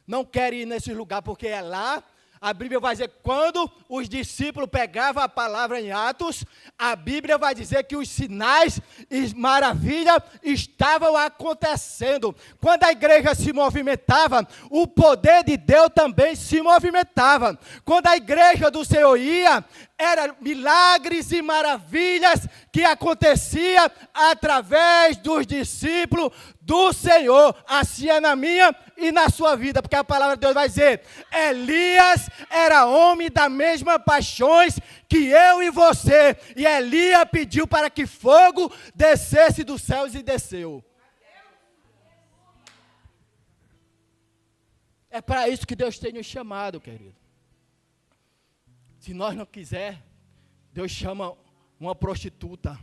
[SPEAKER 8] Não querem ir nesse lugar, porque é lá. A Bíblia vai dizer que quando os discípulos pegavam a palavra em Atos, a Bíblia vai dizer que os sinais e maravilhas estavam acontecendo. Quando a igreja se movimentava, o poder de Deus também se movimentava. Quando a igreja do Senhor ia, eram milagres e maravilhas que aconteciam através dos discípulos do Senhor. Assim é na minha e na sua vida, porque a palavra de Deus vai dizer: Elias era homem das mesmas paixões que eu e você, e Elias pediu para que fogo descesse dos céus e desceu. É para isso que Deus tem nos chamado, querido. Se nós não quiser, Deus chama uma prostituta,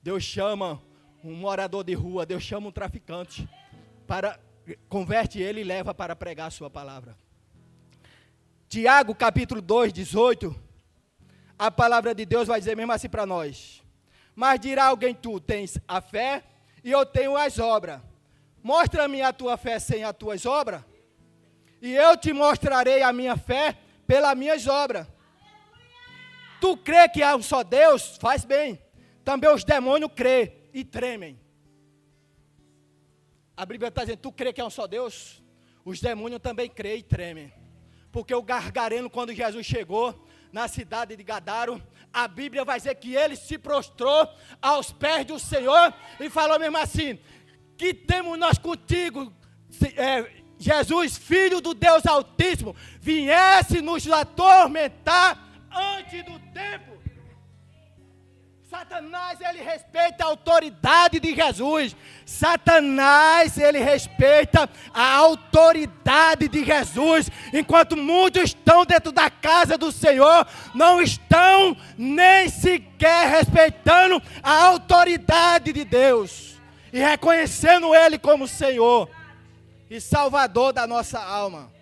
[SPEAKER 8] Deus chama um morador de rua, Deus chama um traficante, converte ele e leva para pregar a sua palavra. Tiago capítulo 2:18, a palavra de Deus vai dizer mesmo assim para nós: mas dirá alguém, tu tens a fé e eu tenho as obras. Mostra-me a tua fé sem as tuas obras, e eu te mostrarei a minha fé pelas minhas obras. Tu crê que há um só Deus? Faz bem. Também os demônios crêem e tremem. A Bíblia está dizendo: tu crê que há um só Deus? Os demônios também creem e tremem. Porque o gadareno, quando Jesus chegou na cidade de Gadaro, a Bíblia vai dizer que ele se prostrou aos pés do Senhor e falou mesmo assim: que temos nós contigo, Jesus, Filho do Deus Altíssimo, viesse nos atormentar antes do tempo. Satanás, ele respeita a autoridade de Jesus. Satanás, ele respeita a autoridade de Jesus. Enquanto muitos estão dentro da casa do Senhor, não estão nem sequer respeitando a autoridade de Deus e reconhecendo Ele como Senhor e Salvador da nossa alma.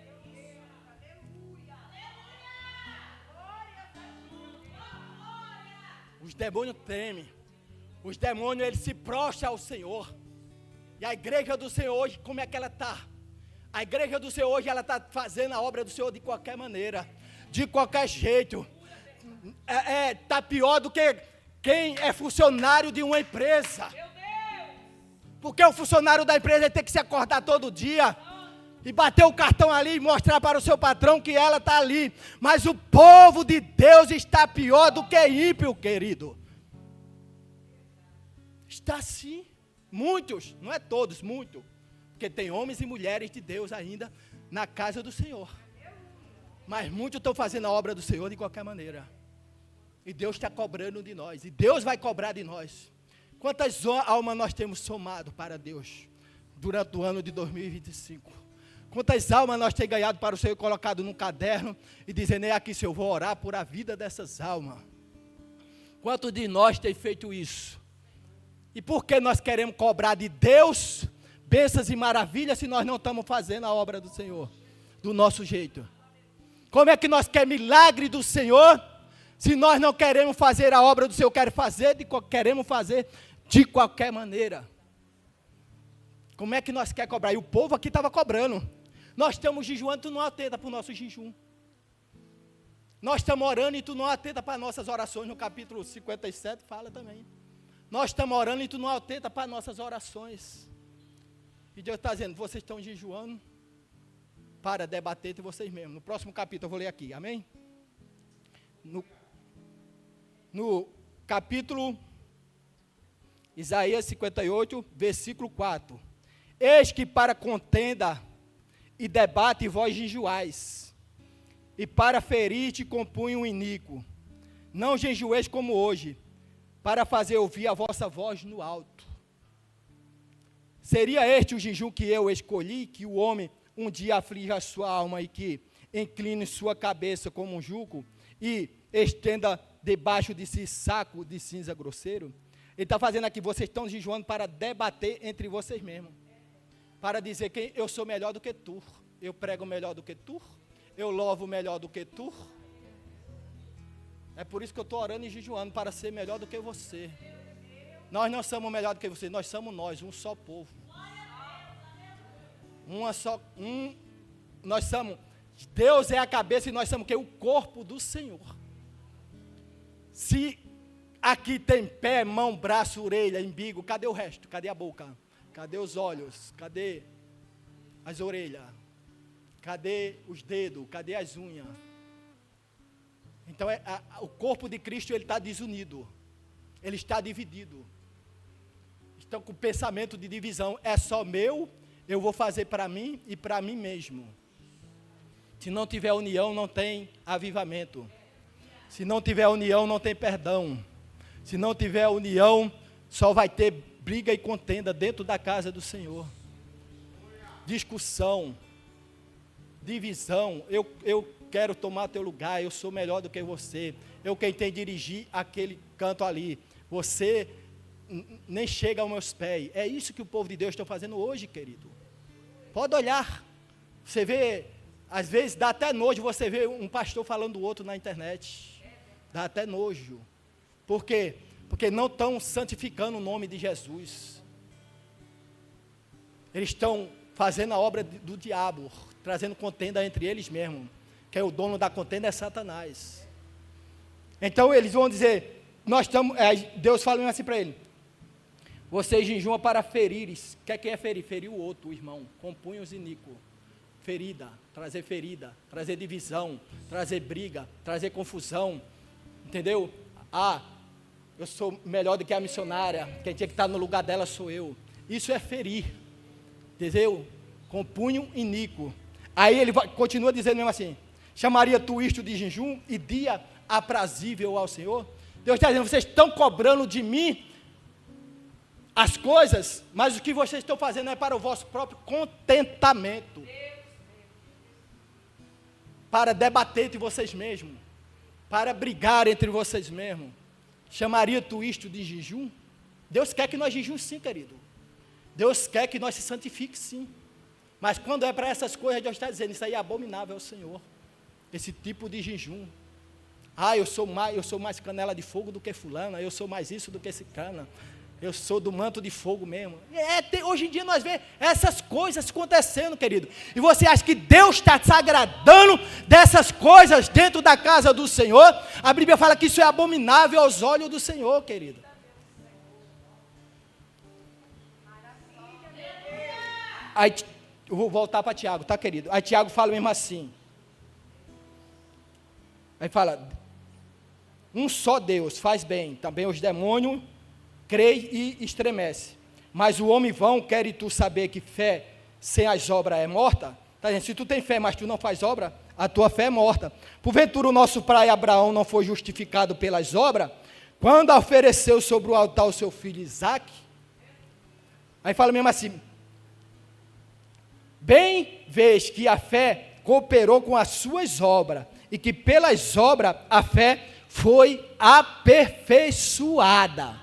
[SPEAKER 8] Os demônios tremem. Os demônios, eles se prostram ao Senhor. E a igreja do Senhor hoje, como é que ela está? A igreja do Senhor hoje, ela está fazendo a obra do Senhor de qualquer maneira, de qualquer jeito. Está pior do que quem é funcionário de uma empresa. Porque o funcionário da empresa tem que se acordar todo dia, e bater o cartão ali e mostrar para o seu patrão que ela está ali. Mas o povo de Deus está pior do que ímpio, querido. Está sim. Muitos, não é todos, muito. Porque tem homens e mulheres de Deus ainda na casa do Senhor. Mas muitos estão fazendo a obra do Senhor de qualquer maneira. E Deus está cobrando de nós. E Deus vai cobrar de nós. Quantas almas nós temos somado para Deus durante o ano de 2025? Quantas almas nós temos ganhado para o Senhor, colocado num caderno e dizendo: é aqui, Senhor, eu vou orar por a vida dessas almas. Quantos de nós tem feito isso? E por que nós queremos cobrar de Deus bênçãos e maravilhas se nós não estamos fazendo a obra do Senhor do nosso jeito? Como é que nós queremos milagre do Senhor se nós não queremos fazer a obra do Senhor? Queremos fazer de qualquer maneira. Como é que nós queremos cobrar? E o povo aqui estava cobrando. Nós estamos jejuando, tu não atenta para o nosso jejum. Nós estamos orando e tu não atenta para nossas orações. No capítulo 57 fala também. Nós estamos orando e tu não atenta para nossas orações. E Deus está dizendo: vocês estão jejuando para debater entre vocês mesmos. No próximo capítulo eu vou ler aqui, amém? No capítulo Isaías 58, versículo 4. Eis que para contenda e debate vós jejuais, e para ferir-te compunho iníquo. Não jejueis como hoje, para fazer ouvir a vossa voz no alto. Seria este o jejum que eu escolhi, que o homem um dia aflige a sua alma e que incline sua cabeça como um jugo e estenda debaixo de si saco de cinza grosseiro? Ele está fazendo aqui: vocês estão jejuando para debater entre vocês mesmos, para dizer que eu sou melhor do que tu, eu prego melhor do que tu, eu louvo melhor do que tu. É por isso que eu estou orando e jejuando, para ser melhor do que você. Nós não somos melhor do que você, nós somos um só povo. Nós somos, Deus é a cabeça e nós somos o quê? O corpo do Senhor. Se aqui tem pé, mão, braço, orelha, umbigo, cadê o resto? Cadê a boca? Cadê os olhos? Cadê as orelhas? Cadê os dedos? Cadê as unhas? Então o corpo de Cristo, ele está desunido. Ele está dividido. Estão com o pensamento de divisão. É só meu, eu vou fazer para mim e para mim mesmo. Se não tiver união, não tem avivamento. Se não tiver união, não tem perdão. Se não tiver união, só vai ter briga e contenda dentro da casa do Senhor. Discussão, divisão. Eu quero tomar teu lugar, eu sou melhor do que você. Eu quem tem dirigir aquele canto ali. Você nem chega aos meus pés. É isso que o povo de Deus está fazendo hoje, querido. Pode olhar. Você vê, às vezes dá até nojo você ver um pastor falando do outro na internet. Dá até nojo. Por quê? Porque não estão santificando o nome de Jesus. Eles estão fazendo a obra do diabo, trazendo contenda entre eles mesmos. Que é o dono da contenda é Satanás. Então eles vão dizer, Deus fala assim para ele: vocês jejuam para ferires. O que é ferir? Ferir o outro, o irmão, com punhos iníquos. Ferida, trazer divisão, trazer briga, trazer confusão. Entendeu? Eu sou melhor do que a missionária, quem tinha que estar no lugar dela sou eu. Isso é ferir, entendeu? Com punho iníquo. Aí ele continua dizendo mesmo assim: chamaria tu isto de jejum e dia aprazível ao Senhor? Deus está dizendo: vocês estão cobrando de mim as coisas, mas o que vocês estão fazendo é para o vosso próprio contentamento, para debater entre vocês mesmos, para brigar entre vocês mesmos. Chamaria tu isto de jejum? Deus quer que nós jejuemos sim, querido. Deus quer que nós se santifiquemos sim. Mas quando é para essas coisas, Deus está dizendo: isso aí é abominável ao Senhor. Esse tipo de jejum. Eu sou mais canela de fogo do que fulana, eu sou mais isso do que esse cana. Eu sou do manto de fogo mesmo. Hoje em dia nós vemos essas coisas acontecendo, querido. E você acha que Deus está se agradando dessas coisas dentro da casa do Senhor? A Bíblia fala que isso é abominável aos olhos do Senhor, querido. Aí Eu vou voltar para Tiago, tá, querido? Aí Tiago fala mesmo assim. Aí fala, um só Deus faz bem, também os demônios creem e estremecem. Mas o homem vão, quer tu saber que fé sem as obras é morta? Tá dizendo, se tu tem fé, mas tu não faz obra, a tua fé é morta. Porventura o nosso pai Abraão não foi justificado pelas obras, quando ofereceu sobre o altar o seu filho Isaque? Aí fala mesmo assim, bem vês que a fé cooperou com as suas obras, e que pelas obras a fé foi aperfeiçoada.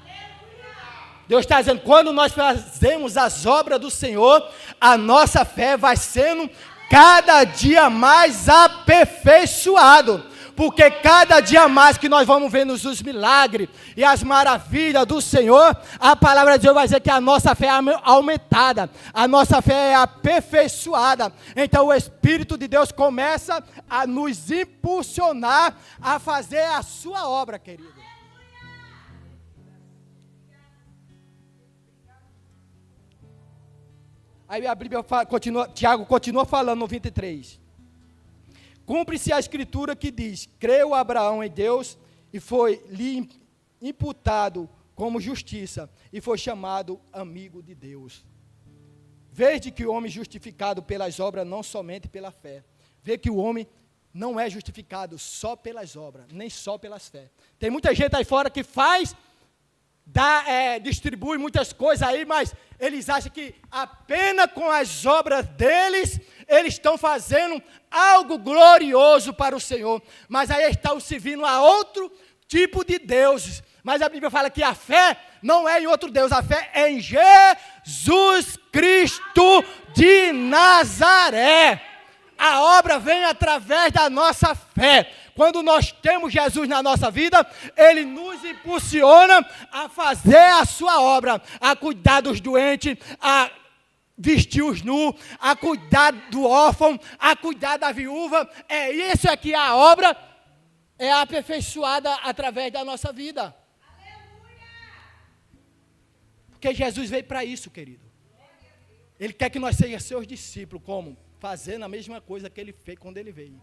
[SPEAKER 8] Deus está dizendo, quando nós fazemos as obras do Senhor, a nossa fé vai sendo cada dia mais aperfeiçoado, porque cada dia mais que nós vamos vendo os milagres e as maravilhas do Senhor, a palavra de Deus vai dizer que a nossa fé é aumentada, a nossa fé é aperfeiçoada. Então o Espírito de Deus começa a nos impulsionar a fazer a sua obra, querido. Aí a Bíblia continua, Tiago continua falando no 23. Cumpre-se a escritura que diz, creu Abraão em Deus e foi-lhe imputado como justiça e foi chamado amigo de Deus. Veja que o homem justificado pelas obras, não somente pela fé. Vê que o homem não é justificado só pelas obras, nem só pelas fé. Tem muita gente aí fora que faz, distribui muitas coisas aí, mas eles acham que apenas com as obras deles, eles estão fazendo algo glorioso para o Senhor. Mas aí estão servindo a outro tipo de deuses. Mas a Bíblia fala que a fé não é em outro Deus, a fé é em Jesus Cristo de Nazaré. A obra vem através da nossa fé. Quando nós temos Jesus na nossa vida, Ele nos impulsiona a fazer a sua obra, a cuidar dos doentes, a vestir os nus, a cuidar do órfão, a cuidar da viúva. É isso que a obra é aperfeiçoada através da nossa vida. Porque Jesus veio para isso, querido. Ele quer que nós sejamos seus discípulos, como? Fazendo a mesma coisa que Ele fez quando Ele veio.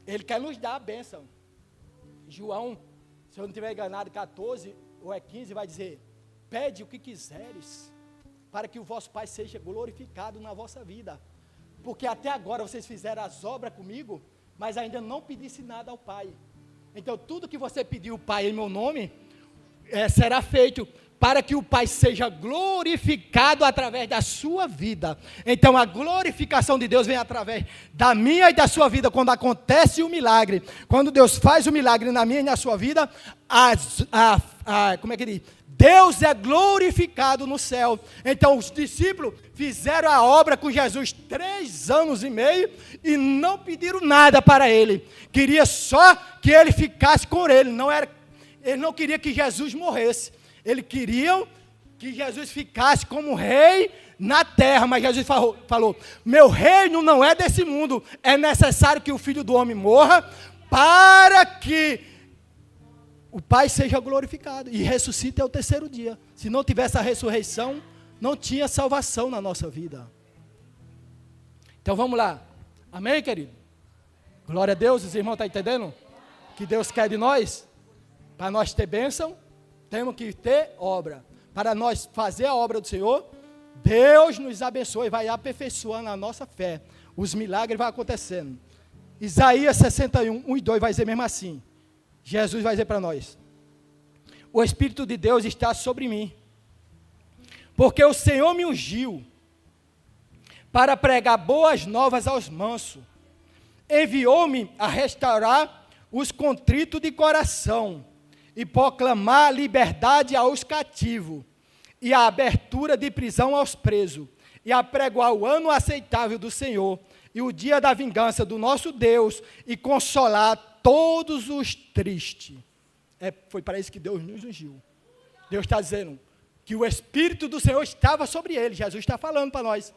[SPEAKER 8] Ele quer nos dar a bênção. João, se eu não estiver enganado, 14 ou 15, vai dizer, pede o que quiseres, para que o vosso Pai seja glorificado na vossa vida. Porque até agora vocês fizeram as obras comigo, mas ainda não pedisse nada ao Pai. Então tudo que você pediu ao Pai em meu nome, será feito, para que o Pai seja glorificado através da sua vida. Então a glorificação de Deus vem através da minha e da sua vida, quando acontece o milagre. Quando Deus faz o milagre na minha e na sua vida, como é que diz? Deus é glorificado no céu. Então os discípulos fizeram a obra com Jesus 3 anos e meio e não pediram nada para Ele. Queria só que Ele ficasse com Ele. Ele não queria que Jesus morresse. Eles queriam que Jesus ficasse como rei na terra, mas Jesus falou, meu reino não é desse mundo, é necessário que o Filho do Homem morra, para que o Pai seja glorificado, e ressuscite ao 3º dia. Se não tivesse a ressurreição, não tinha salvação na nossa vida. Então vamos lá, amém, querido? Glória a Deus, os irmãos estão entendendo? Que Deus quer de nós, para nós ter bênção, temos que ter obra. Para nós fazer a obra do Senhor, Deus nos abençoe e vai aperfeiçoando a nossa fé. Os milagres vão acontecendo. Isaías 61, 1 e 2 vai dizer mesmo assim. Jesus vai dizer para nós. O Espírito de Deus está sobre mim. Porque o Senhor me ungiu para pregar boas novas aos mansos. Enviou-me a restaurar os contritos de coração e proclamar a liberdade aos cativos, e a abertura de prisão aos presos, e a pregoar o ano aceitável do Senhor, e o dia da vingança do nosso Deus, e consolar todos os tristes. Foi para isso que Deus nos ungiu. Deus está dizendo que o Espírito do Senhor estava sobre ele. Jesus está falando para nós.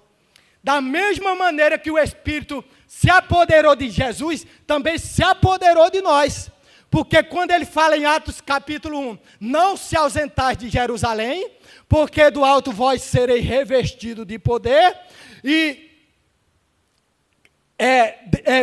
[SPEAKER 8] Da mesma maneira que o Espírito se apoderou de Jesus, também se apoderou de nós. Porque quando ele fala em Atos capítulo 1, não se ausentais de Jerusalém, porque do alto vós sereis revestidos de poder, e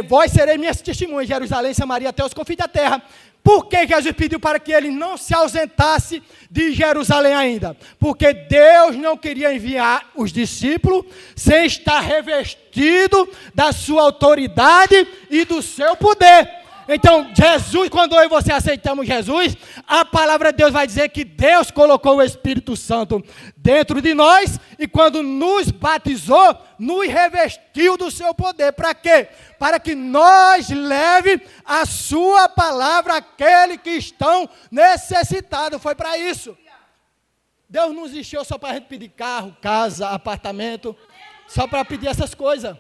[SPEAKER 8] vós sereis minhas testemunhas, Jerusalém, Samaria, até os confins da terra. Por que Jesus pediu para que ele não se ausentasse de Jerusalém ainda? Porque Deus não queria enviar os discípulos sem estar revestido da sua autoridade e do seu poder. Então, Jesus, quando eu e você aceitamos Jesus, a palavra de Deus vai dizer que Deus colocou o Espírito Santo dentro de nós e quando nos batizou, nos revestiu do seu poder. Para quê? Para que nós leve a sua palavra àqueles que estão necessitados. Foi para isso. Deus não encheu só para a gente pedir carro, casa, apartamento, só para pedir essas coisas.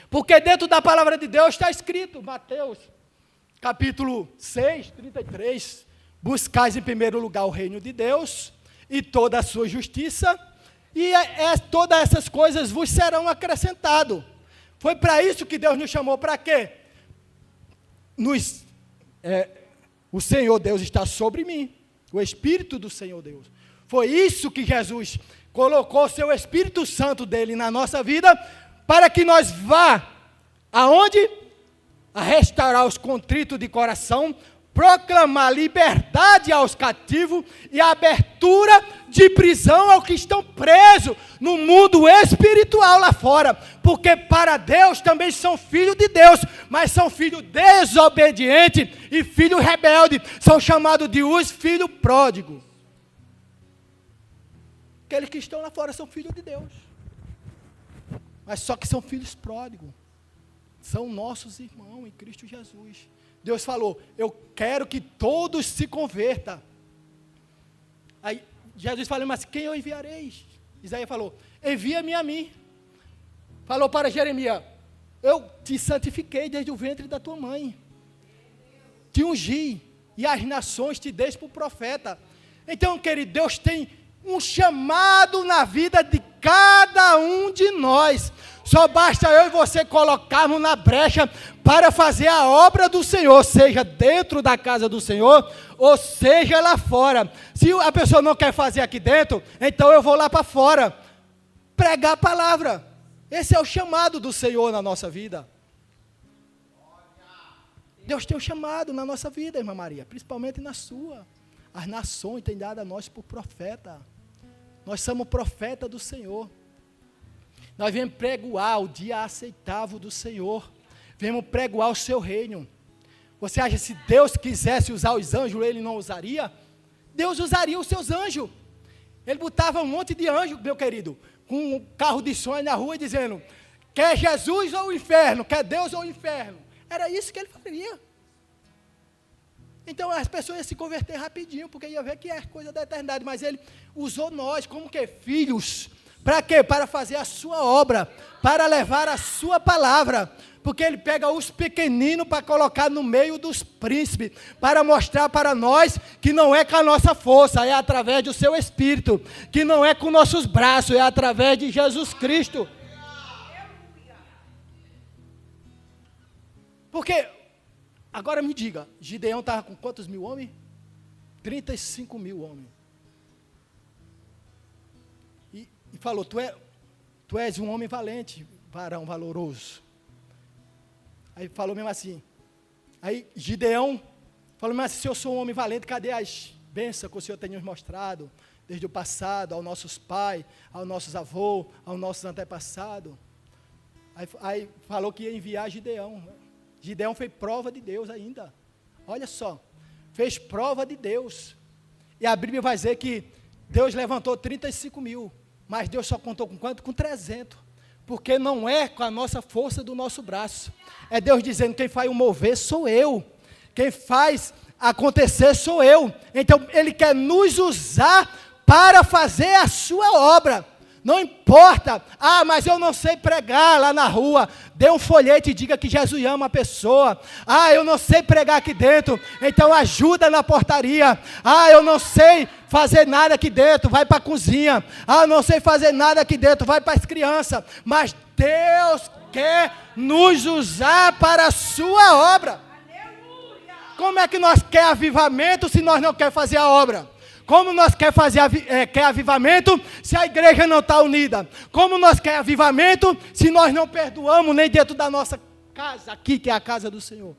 [SPEAKER 8] Porque dentro da palavra de Deus está escrito, Mateus, capítulo 6, 33, buscais em primeiro lugar o reino de Deus e toda a sua justiça, e todas essas coisas vos serão acrescentadas. Foi para isso que Deus nos chamou, para quê? O Senhor Deus está sobre mim, o Espírito do Senhor Deus. Foi isso que Jesus colocou o seu Espírito Santo dele na nossa vida, para que nós vá, aonde? A restaurar os contritos de coração, proclamar liberdade aos cativos e a abertura de prisão aos que estão presos no mundo espiritual lá fora, porque para Deus também são filhos de Deus, mas são filhos desobedientes e filhos rebeldes, são chamados de os filhos pródigos. Aqueles que estão lá fora são filhos de Deus, mas só que são filhos pródigos, são nossos irmãos em Cristo Jesus. Deus falou, eu quero que todos se convertam. Aí Jesus falou, mas quem eu enviarei? Isaías falou, envia-me a mim. Falou para Jeremias, eu te santifiquei desde o ventre da tua mãe, te ungi, e as nações te dei por profeta. Então, querido, Deus tem um chamado na vida de cada um de nós. Só basta eu e você colocarmos na brecha para fazer a obra do Senhor, seja dentro da casa do Senhor, ou seja lá fora. Se a pessoa não quer fazer aqui dentro, então eu vou lá para fora, pregar a palavra. Esse é o chamado do Senhor na nossa vida. Deus tem um chamado na nossa vida, irmã Maria, principalmente na sua. As nações têm dado a nós por profeta. Nós somos profeta do Senhor. Nós viemos pregoar o dia aceitável do Senhor. Viemos pregoar o seu reino. Você acha que se Deus quisesse usar os anjos, Ele não usaria? Deus usaria os seus anjos. Ele botava um monte de anjos, meu querido, com um carro de som na rua, dizendo, quer Jesus ou o inferno? Quer Deus ou o inferno? Era isso que Ele faria. Então as pessoas iam se converter rapidinho, porque ia ver que é coisa da eternidade, mas Ele usou nós como que filhos. Para quê? Para fazer a sua obra, para levar a sua palavra, porque Ele pega os pequeninos para colocar no meio dos príncipes, para mostrar para nós que não é com a nossa força, é através do seu Espírito, que não é com nossos braços, é através de Jesus Cristo. Porque, agora me diga, Gideão estava com quantos mil homens? 35 mil homens. E falou, tu és um homem valente, varão valoroso. Aí falou mesmo assim. Aí Gideão falou mesmo assim, se eu sou um homem valente, cadê as bênçãos que o Senhor tem nos mostrado, desde o passado, aos nossos pais, aos nossos avós, aos nossos antepassados. Aí falou que ia enviar Gideão. Gideão fez prova de Deus ainda. Olha só, fez prova de Deus. E a Bíblia vai dizer que Deus levantou 35 mil. Mas Deus só contou com quanto? Com 300. Porque não é com a nossa força do nosso braço. É Deus dizendo, quem faz o mover sou eu. Quem faz acontecer sou eu. Então, Ele quer nos usar para fazer a sua obra. Não importa, mas eu não sei pregar lá na rua. Dê um folheto e diga que Jesus ama a pessoa. Eu não sei pregar aqui dentro, então ajuda na portaria. Eu não sei fazer nada aqui dentro, vai para a cozinha. Eu não sei fazer nada aqui dentro, vai para as crianças. Mas Deus quer nos usar para a sua obra. Como é que nós queremos avivamento se nós não queremos fazer a obra? Como nós quer avivamento se a igreja não está unida? Como nós quer avivamento se nós não perdoamos nem dentro da nossa casa aqui, que é a casa do Senhor?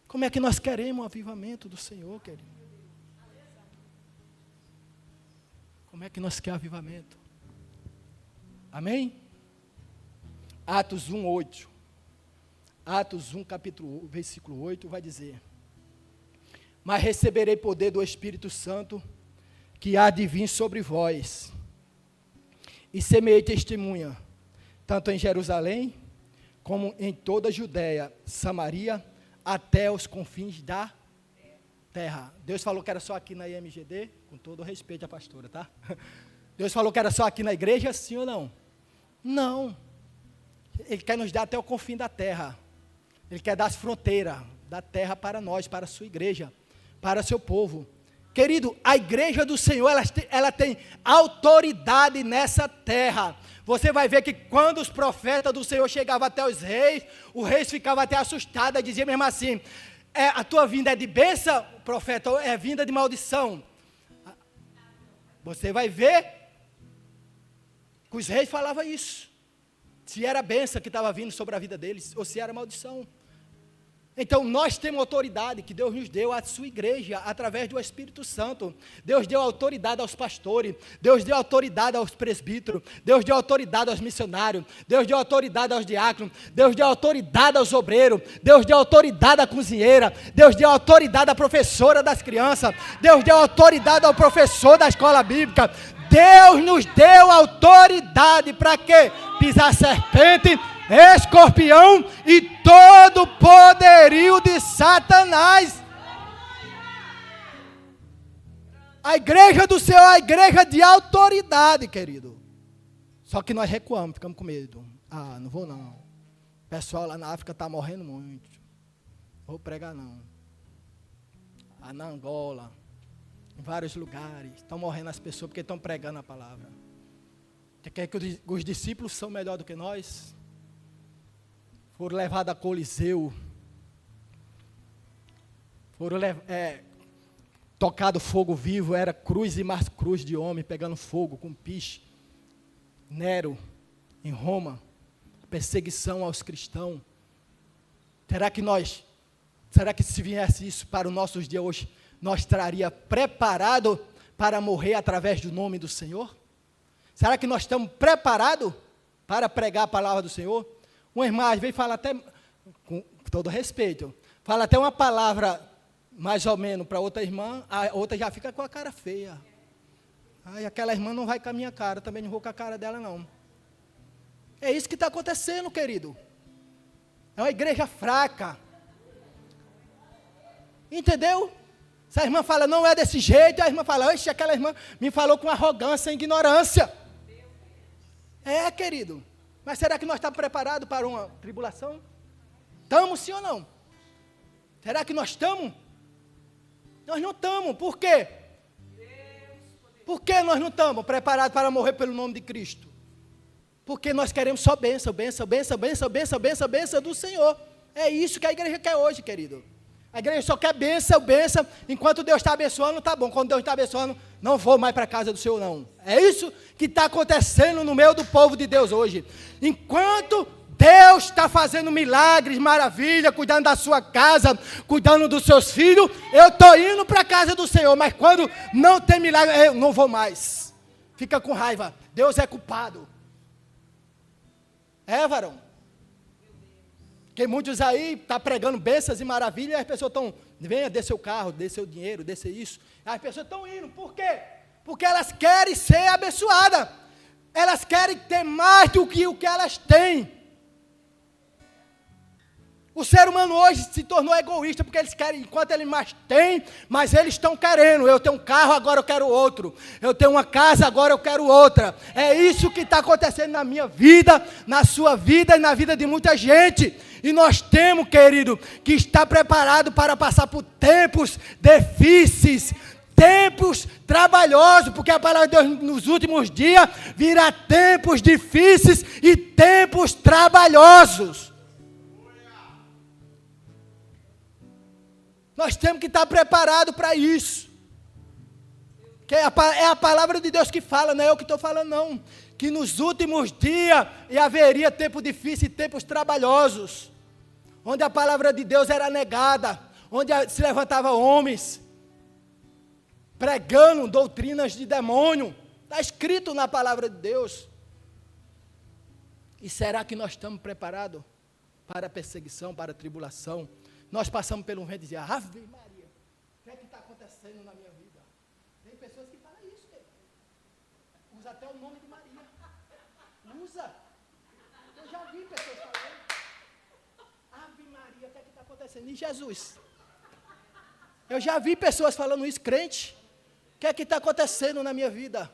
[SPEAKER 8] Como é que nós queremos o avivamento do Senhor, querido? Como é que nós queremos avivamento? Amém? Atos 1, 8. Atos 1, capítulo 1, versículo 8, vai dizer: mas receberei poder do Espírito Santo, que há de vir sobre vós, e semeei testemunha, tanto em Jerusalém, como em toda a Judéia, Samaria, até os confins da terra. Deus falou que era só aqui na IMGD, com todo o respeito à pastora, tá? Deus falou que era só aqui na igreja, sim ou não? Não. Ele quer nos dar até o confim da terra. Ele quer dar as fronteiras da terra para nós, para a sua igreja, para o seu povo. Querido, a igreja do Senhor, ela tem autoridade nessa terra. Você vai ver que quando os profetas do Senhor chegavam até os reis ficavam até assustados, diziam mesmo assim: a tua vinda é de bênção, profeta, ou é vinda de maldição? Você vai ver que os reis falavam isso. Se era bênção que estava vindo sobre a vida deles, ou se era maldição. Então, nós temos autoridade que Deus nos deu à sua igreja, através do Espírito Santo. Deus deu autoridade aos pastores, Deus deu autoridade aos presbíteros, Deus deu autoridade aos missionários, Deus deu autoridade aos diáconos, Deus deu autoridade aos obreiros, Deus deu autoridade à cozinheira, Deus deu autoridade à professora das crianças, Deus deu autoridade ao professor da escola bíblica. Deus nos deu autoridade para quê? Pisar serpente, escorpião e todo o poderio de Satanás. A igreja do Senhor é a igreja de autoridade, querido. Só que nós recuamos, ficamos com medo. Não vou não. O pessoal lá na África está morrendo muito. Não vou pregar não. Na Angola, em vários lugares, estão morrendo as pessoas porque estão pregando a palavra. Você quer que os discípulos são melhor do que nós? Foram levados a Coliseu, foram tocado fogo vivo, era cruz e mais cruz de homem, pegando fogo com piche. Nero, em Roma, perseguição aos cristãos. Será que se viesse isso para os nossos dias hoje, nós estaria preparado para morrer através do nome do Senhor? Será que nós estamos preparados para pregar a palavra do Senhor? Uma irmã às vezes fala até, com todo respeito, fala até uma palavra mais ou menos para outra irmã, a outra já fica com a cara feia. Aquela irmã não vai com a minha cara, também não vou com a cara dela não. É isso que está acontecendo, querido. É uma igreja fraca. Entendeu? Se a irmã fala, não é desse jeito, a irmã fala, oxe, aquela irmã me falou com arrogância e ignorância. Querido. Mas será que nós estamos preparados para uma tribulação? Estamos, sim ou não? Será que nós estamos? Nós não estamos. Por quê? Por que nós não estamos preparados para morrer pelo nome de Cristo? Porque nós queremos só bênção, bênção, bênção, bênção, bênção, bênção, bênção do Senhor. É isso que a igreja quer hoje, querido. A igreja só quer bênção, bênção. Enquanto Deus está abençoando, está bom. Quando Deus está abençoando, não vou mais para a casa do Senhor, não. É isso que está acontecendo no meio do povo de Deus hoje. Enquanto Deus está fazendo milagres, maravilha, cuidando da sua casa, cuidando dos seus filhos, eu estou indo para a casa do Senhor. Mas quando não tem milagre, eu não vou mais. Fica com raiva. Deus é culpado. Varão. Porque muitos aí estão pregando bênçãos e maravilhas, e as pessoas estão, venha, dê seu carro, dê seu dinheiro, dê seu isso. As pessoas estão indo, por quê? Porque elas querem ser abençoadas. Elas querem ter mais do que o que elas têm. O ser humano hoje se tornou egoísta, porque eles querem, enquanto eles mais têm, mas eles estão querendo. Eu tenho um carro, agora eu quero outro. Eu tenho uma casa, agora eu quero outra. É isso que está acontecendo na minha vida, na sua vida e na vida de muita gente. E nós temos, querido, que estar preparado para passar por tempos difíceis, tempos trabalhosos, porque a palavra de Deus nos últimos dias virá tempos difíceis e tempos trabalhosos. Nós temos que estar preparados para isso. Que é a palavra de Deus que fala, não é eu que estou falando, não. Que nos últimos dias haveria tempo difícil e tempos trabalhosos, onde a palavra de Deus era negada, onde se levantava homens, pregando doutrinas de demônio. Está escrito na palavra de Deus. E será que nós estamos preparados para a perseguição, para a tribulação? Nós passamos pelo vento e dizemos, Ave Maria, o que é que está acontecendo na minha vida? Tem pessoas que falam isso, usa até o nome de Maria. Usa. Eu já vi pessoas falando, Ave Maria, o que é que está acontecendo? E Jesus? Eu já vi pessoas falando isso, crente. O que é que está acontecendo na minha vida?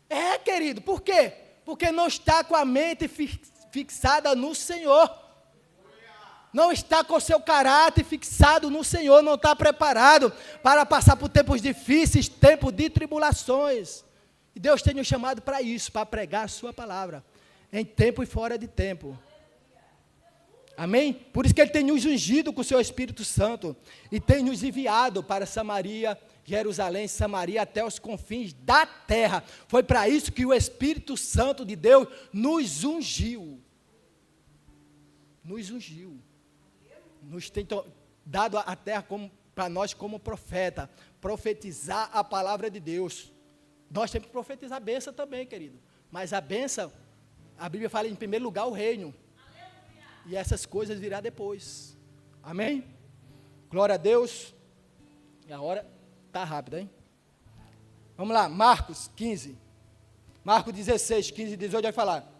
[SPEAKER 8] É, querido, por quê? Porque não está com a mente fixada no Senhor. Não está com o seu caráter fixado no Senhor, não está preparado para passar por tempos difíceis, tempos de tribulações. E Deus tem nos chamado para isso, para pregar a sua palavra, em tempo e fora de tempo. Amém? Por isso que Ele tem nos ungido com o seu Espírito Santo, e tem nos enviado para Samaria, Jerusalém, Samaria, até os confins da terra. Foi para isso que o Espírito Santo de Deus nos ungiu. Nos ungiu. Nos tem dado a terra para nós como profeta, profetizar a palavra de Deus. Nós temos que profetizar a bênção também, querido. Mas a bênção, a Bíblia fala em primeiro lugar o reino. E essas coisas virá depois. Amém? Glória a Deus. E a hora está rápida, hein? Vamos lá, Marcos 15. Marcos 16, 15 e 18 vai falar.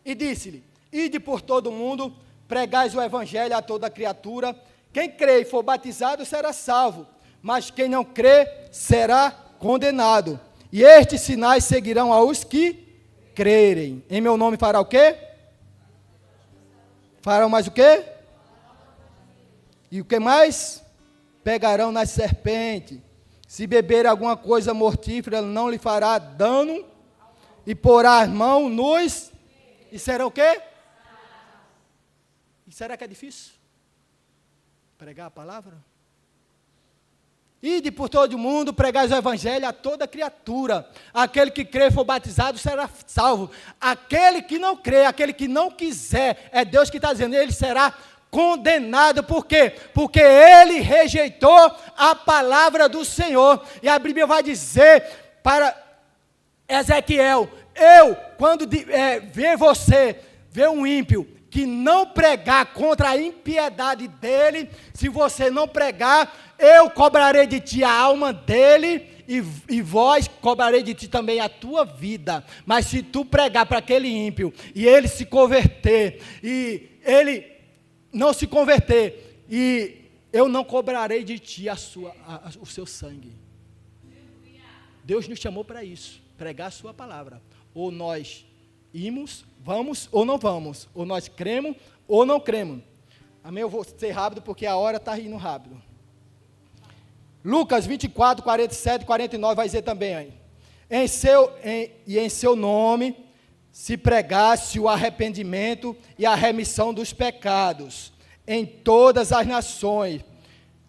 [SPEAKER 8] E disse-lhe, ide por todo o mundo, pregais o evangelho a toda criatura. Quem crê e for batizado será salvo, mas quem não crê será condenado. E estes sinais seguirão aos que crerem. Em meu nome fará o quê? Farão mais o quê? E o que mais? Pegarão nas serpentes. Se beber alguma coisa mortífera, não lhe fará dano. E porá as mãos nos... E será o quê? E será que é difícil? Pregar a palavra? Ide por todo o mundo, pregais o evangelho a toda criatura. Aquele que crê e for batizado será salvo. Aquele que não crê, aquele que não quiser, é Deus que está dizendo, ele será condenado. Por quê? Porque ele rejeitou a palavra do Senhor. E a Bíblia vai dizer para Ezequiel, quando ver você, ver um ímpio, que não pregar contra a impiedade dele, se você não pregar, eu cobrarei de ti a alma dele, e vós cobrarei de ti também a tua vida. Mas se tu pregar para aquele ímpio, e ele se converter, e ele não se converter, e eu não cobrarei de ti o seu sangue. Deus nos chamou para isso, pregar a sua palavra. Ou nós vamos ou não vamos, ou nós cremos ou não cremos. Amém? Eu vou ser rápido porque a hora está indo rápido. Lucas 24, 47 e 49 vai dizer também aí. Em seu nome se pregasse o arrependimento e a remissão dos pecados em todas as nações,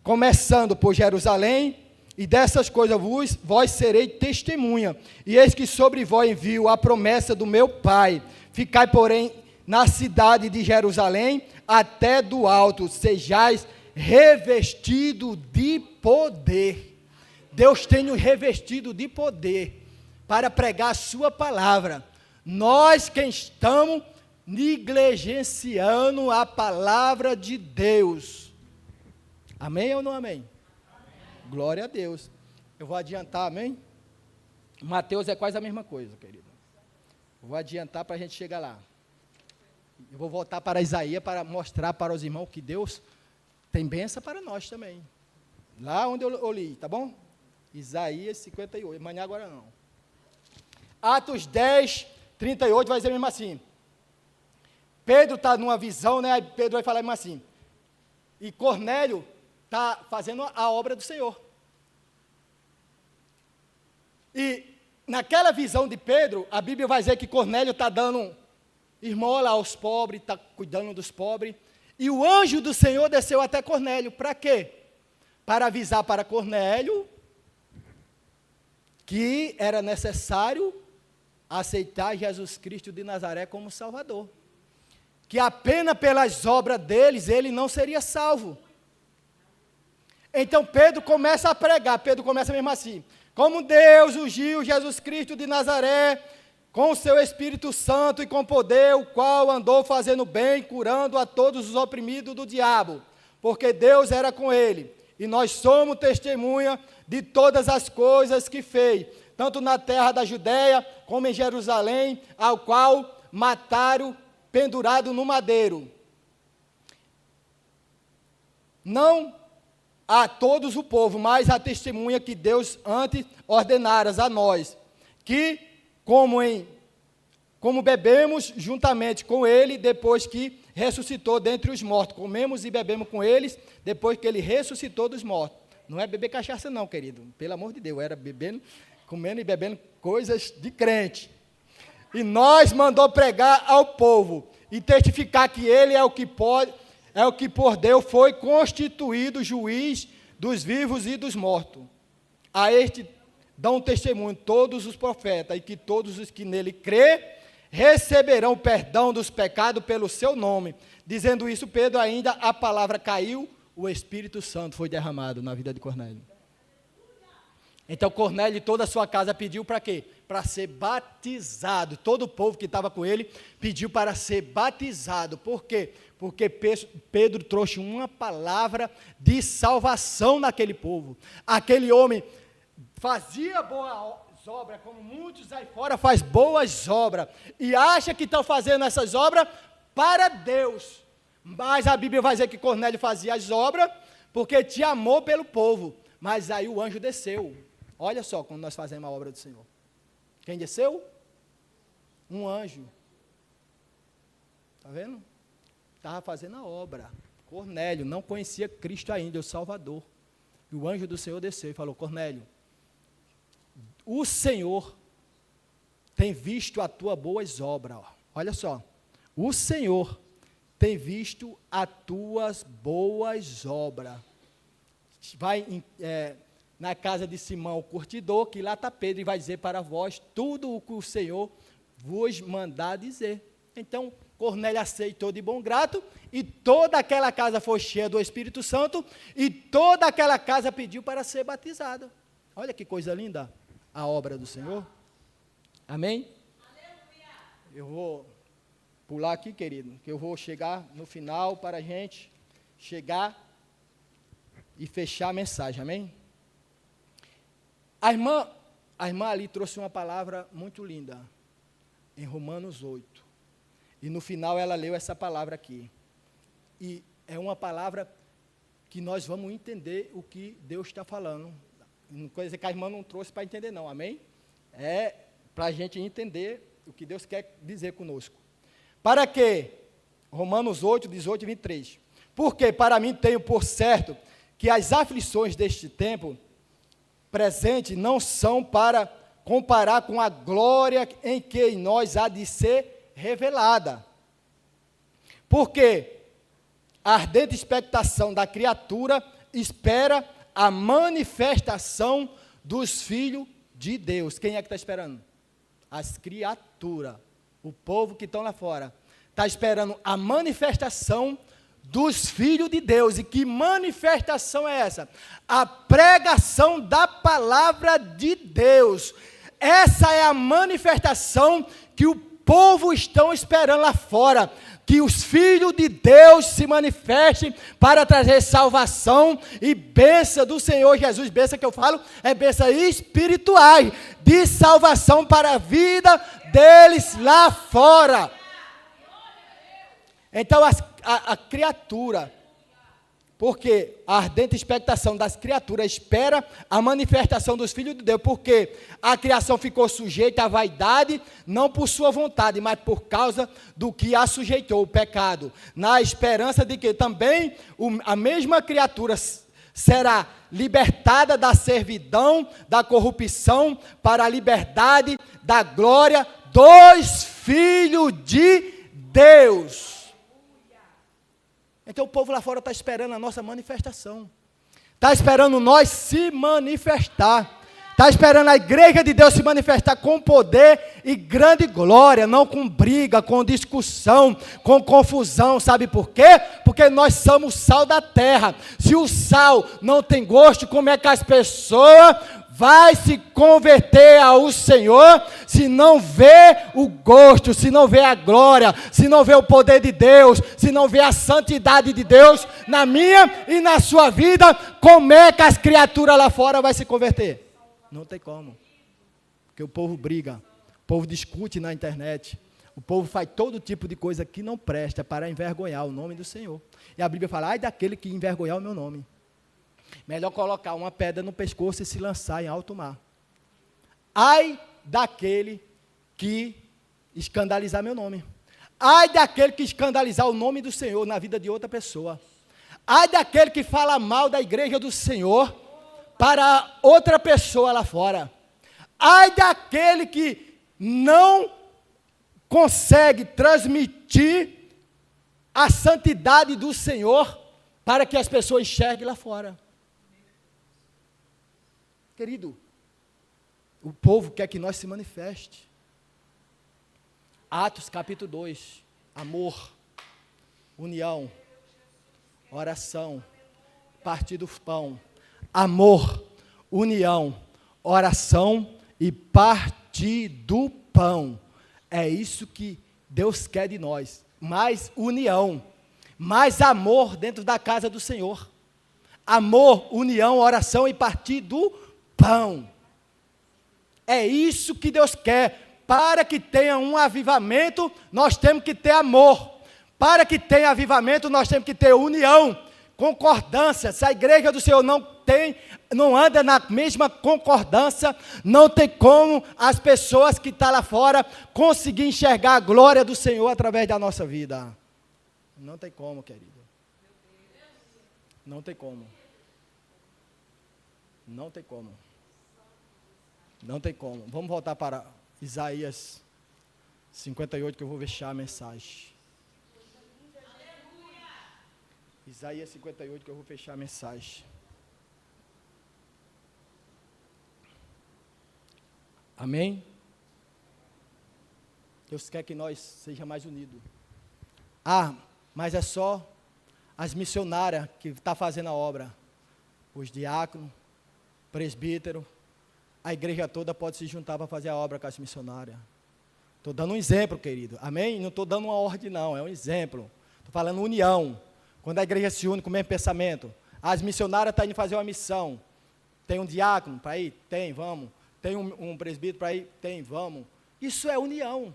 [SPEAKER 8] começando por Jerusalém, e dessas coisas vós serei testemunha. E eis que sobre vós envio a promessa do meu Pai. Ficai, porém, na cidade de Jerusalém, até do alto, sejais revestido de poder. Deus tem nos revestido de poder para pregar a sua palavra. Nós que estamos negligenciando a palavra de Deus. Amém ou não amém? Glória a Deus. Eu vou adiantar, amém? Mateus é quase a mesma coisa, querido. Eu vou adiantar para a gente chegar lá. Eu vou voltar para Isaías para mostrar para os irmãos que Deus tem bênção para nós também. Lá onde eu li, tá bom? Isaías 58, amanhã agora não. Atos 10, 38 vai dizer mesmo assim. Pedro está numa visão, né? Aí Pedro vai falar mesmo assim. E Cornélio está fazendo a obra do Senhor. E naquela visão de Pedro, a Bíblia vai dizer que Cornélio está dando esmola aos pobres, está cuidando dos pobres. E o anjo do Senhor desceu até Cornélio. Para quê? para avisar para Cornélio que era necessário aceitar Jesus Cristo de Nazaré como Salvador. Que apenas pelas obras deles, ele não seria salvo. Então Pedro começa a pregar, Pedro começa mesmo assim: como Deus ungiu Jesus Cristo de Nazaré, com o seu Espírito Santo e com poder, o qual andou fazendo bem, curando a todos os oprimidos do diabo, porque Deus era com ele, e nós somos testemunha de todas as coisas que fez, tanto na terra da Judéia, como em Jerusalém, ao qual mataram pendurado no madeiro. Não a todos o povo, mas a testemunha que Deus antes ordenara a nós, que como bebemos juntamente com ele, depois que ressuscitou dentre os mortos, comemos e bebemos com eles, depois que ele ressuscitou dos mortos. Não é beber cachaça não, querido, pelo amor de Deus, era bebendo, comendo e bebendo coisas de crente. E nós mandou pregar ao povo, e testificar que ele é o que por Deus foi constituído juiz dos vivos e dos mortos. A este dão testemunho todos os profetas, e que todos os que nele crê receberão perdão dos pecados pelo seu nome. Dizendo isso, Pedro ainda, a palavra caiu, o Espírito Santo foi derramado na vida de Cornélio. Então Cornélio e toda a sua casa pediu para quê? Para ser batizado. Todo o povo que estava com ele pediu para ser batizado. Por quê? Porque Pedro trouxe uma palavra de salvação naquele povo. Aquele homem fazia boas obras, como muitos aí fora faz boas obras, e acha que estão fazendo essas obras para Deus. Mas a Bíblia vai dizer que Cornélio fazia as obras porque tinha amor pelo povo. Mas aí o anjo desceu. Olha só quando nós fazemos a obra do Senhor. Quem desceu? Um anjo. Está vendo? Estava fazendo a obra. Cornélio não conhecia Cristo ainda, o Salvador. E o anjo do Senhor desceu e falou: Cornélio, o Senhor tem visto a tua boas obras. Olha só. O Senhor tem visto as tuas boas obras. Vai na casa de Simão, o curtidor, que lá está Pedro, e vai dizer para vós tudo o que o Senhor vos mandar dizer. Então, Cornélio aceitou de bom grado, e toda aquela casa foi cheia do Espírito Santo, e toda aquela casa pediu para ser batizada. Olha que coisa linda a obra do Senhor. Amém? Eu vou pular aqui, querido, que eu vou chegar no final para a gente chegar e fechar a mensagem, amém? A irmã ali trouxe uma palavra muito linda, em Romanos 8, e no final ela leu essa palavra aqui, e é uma palavra que nós vamos entender o que Deus está falando, não coisa que a irmã não trouxe para entender não, amém? É para a gente entender o que Deus quer dizer conosco. Para quê? Romanos 8, 18 e 23. Porque para mim tenho por certo que as aflições deste tempo presente não são para comparar com a glória em que em nós há de ser revelada. Porque a ardente expectação da criatura espera a manifestação dos filhos de Deus. Quem é que está esperando? As criaturas, o povo que estão lá fora, está esperando a manifestação dos filhos de Deus. E que manifestação é essa? A pregação da palavra de Deus. Essa é a manifestação que o povo estão esperando lá fora, que os filhos de Deus se manifestem para trazer salvação e bênção do Senhor Jesus. Bênção que eu falo é bênção espirituais, de salvação para a vida deles lá fora. Então a criatura, porque a ardente expectação das criaturas espera a manifestação dos filhos de Deus, porque a criação ficou sujeita à vaidade, não por sua vontade, mas por causa do que a sujeitou, o pecado, na esperança de que também a mesma criatura será libertada da servidão, da corrupção, para a liberdade da glória dos filhos de Deus. Então o povo lá fora está esperando a nossa manifestação. Está esperando nós se manifestar. Está esperando a igreja de Deus se manifestar com poder e grande glória, não com briga, com discussão, com confusão. Sabe por quê? Porque nós somos o sal da terra. Se o sal não tem gosto, como é que as pessoas vai se converter ao Senhor se não vê o gosto, se não vê a glória, se não vê o poder de Deus, se não vê a santidade de Deus na minha e na sua vida? Como é que as criaturas lá fora vão se converter? Não tem como, porque o povo briga, o povo discute na internet, o povo faz todo tipo de coisa que não presta para envergonhar o nome do Senhor. E a Bíblia fala, ai daquele que envergonhar o meu nome. Melhor colocar uma pedra no pescoço e se lançar em alto mar. Ai daquele que escandalizar meu nome. Ai daquele que escandalizar o nome do Senhor na vida de outra pessoa. Ai daquele que fala mal da igreja do Senhor para outra pessoa lá fora. Ai daquele que não consegue transmitir a santidade do Senhor para que as pessoas enxerguem lá fora. Querido, o povo quer que nós se manifeste. Atos capítulo 2, amor, união, oração, partir do pão. Amor, união, oração e partir do pão. É isso que Deus quer de nós. Mais união, mais amor dentro da casa do Senhor. Amor, união, oração e partir do pão. É isso que Deus quer. Para que tenha um avivamento, nós temos que ter amor. Para que tenha avivamento, nós temos que ter união, concordância. Se a igreja do Senhor não anda na mesma concordância, não tem como as pessoas que estão lá fora conseguir enxergar a glória do Senhor através da nossa vida. Não tem como, querido. Não tem como. Não tem como. Não tem como. Vamos voltar para Isaías 58, que eu vou fechar a mensagem. Isaías 58, que eu vou fechar a mensagem. Amém? Deus quer que nós sejamos mais unidos. Ah, mas é só as missionárias que estão fazendo a obra. Os diáconos, presbítero, a igreja toda pode se juntar para fazer a obra com as missionárias. Estou dando um exemplo, querido. Amém? Não estou dando uma ordem, não. É um exemplo. Estou falando união. Quando a igreja se une com o mesmo pensamento. As missionárias estão indo fazer uma missão. Tem um diácono para ir? Tem, vamos. Tem um presbítero para ir? Tem, vamos. Isso é união.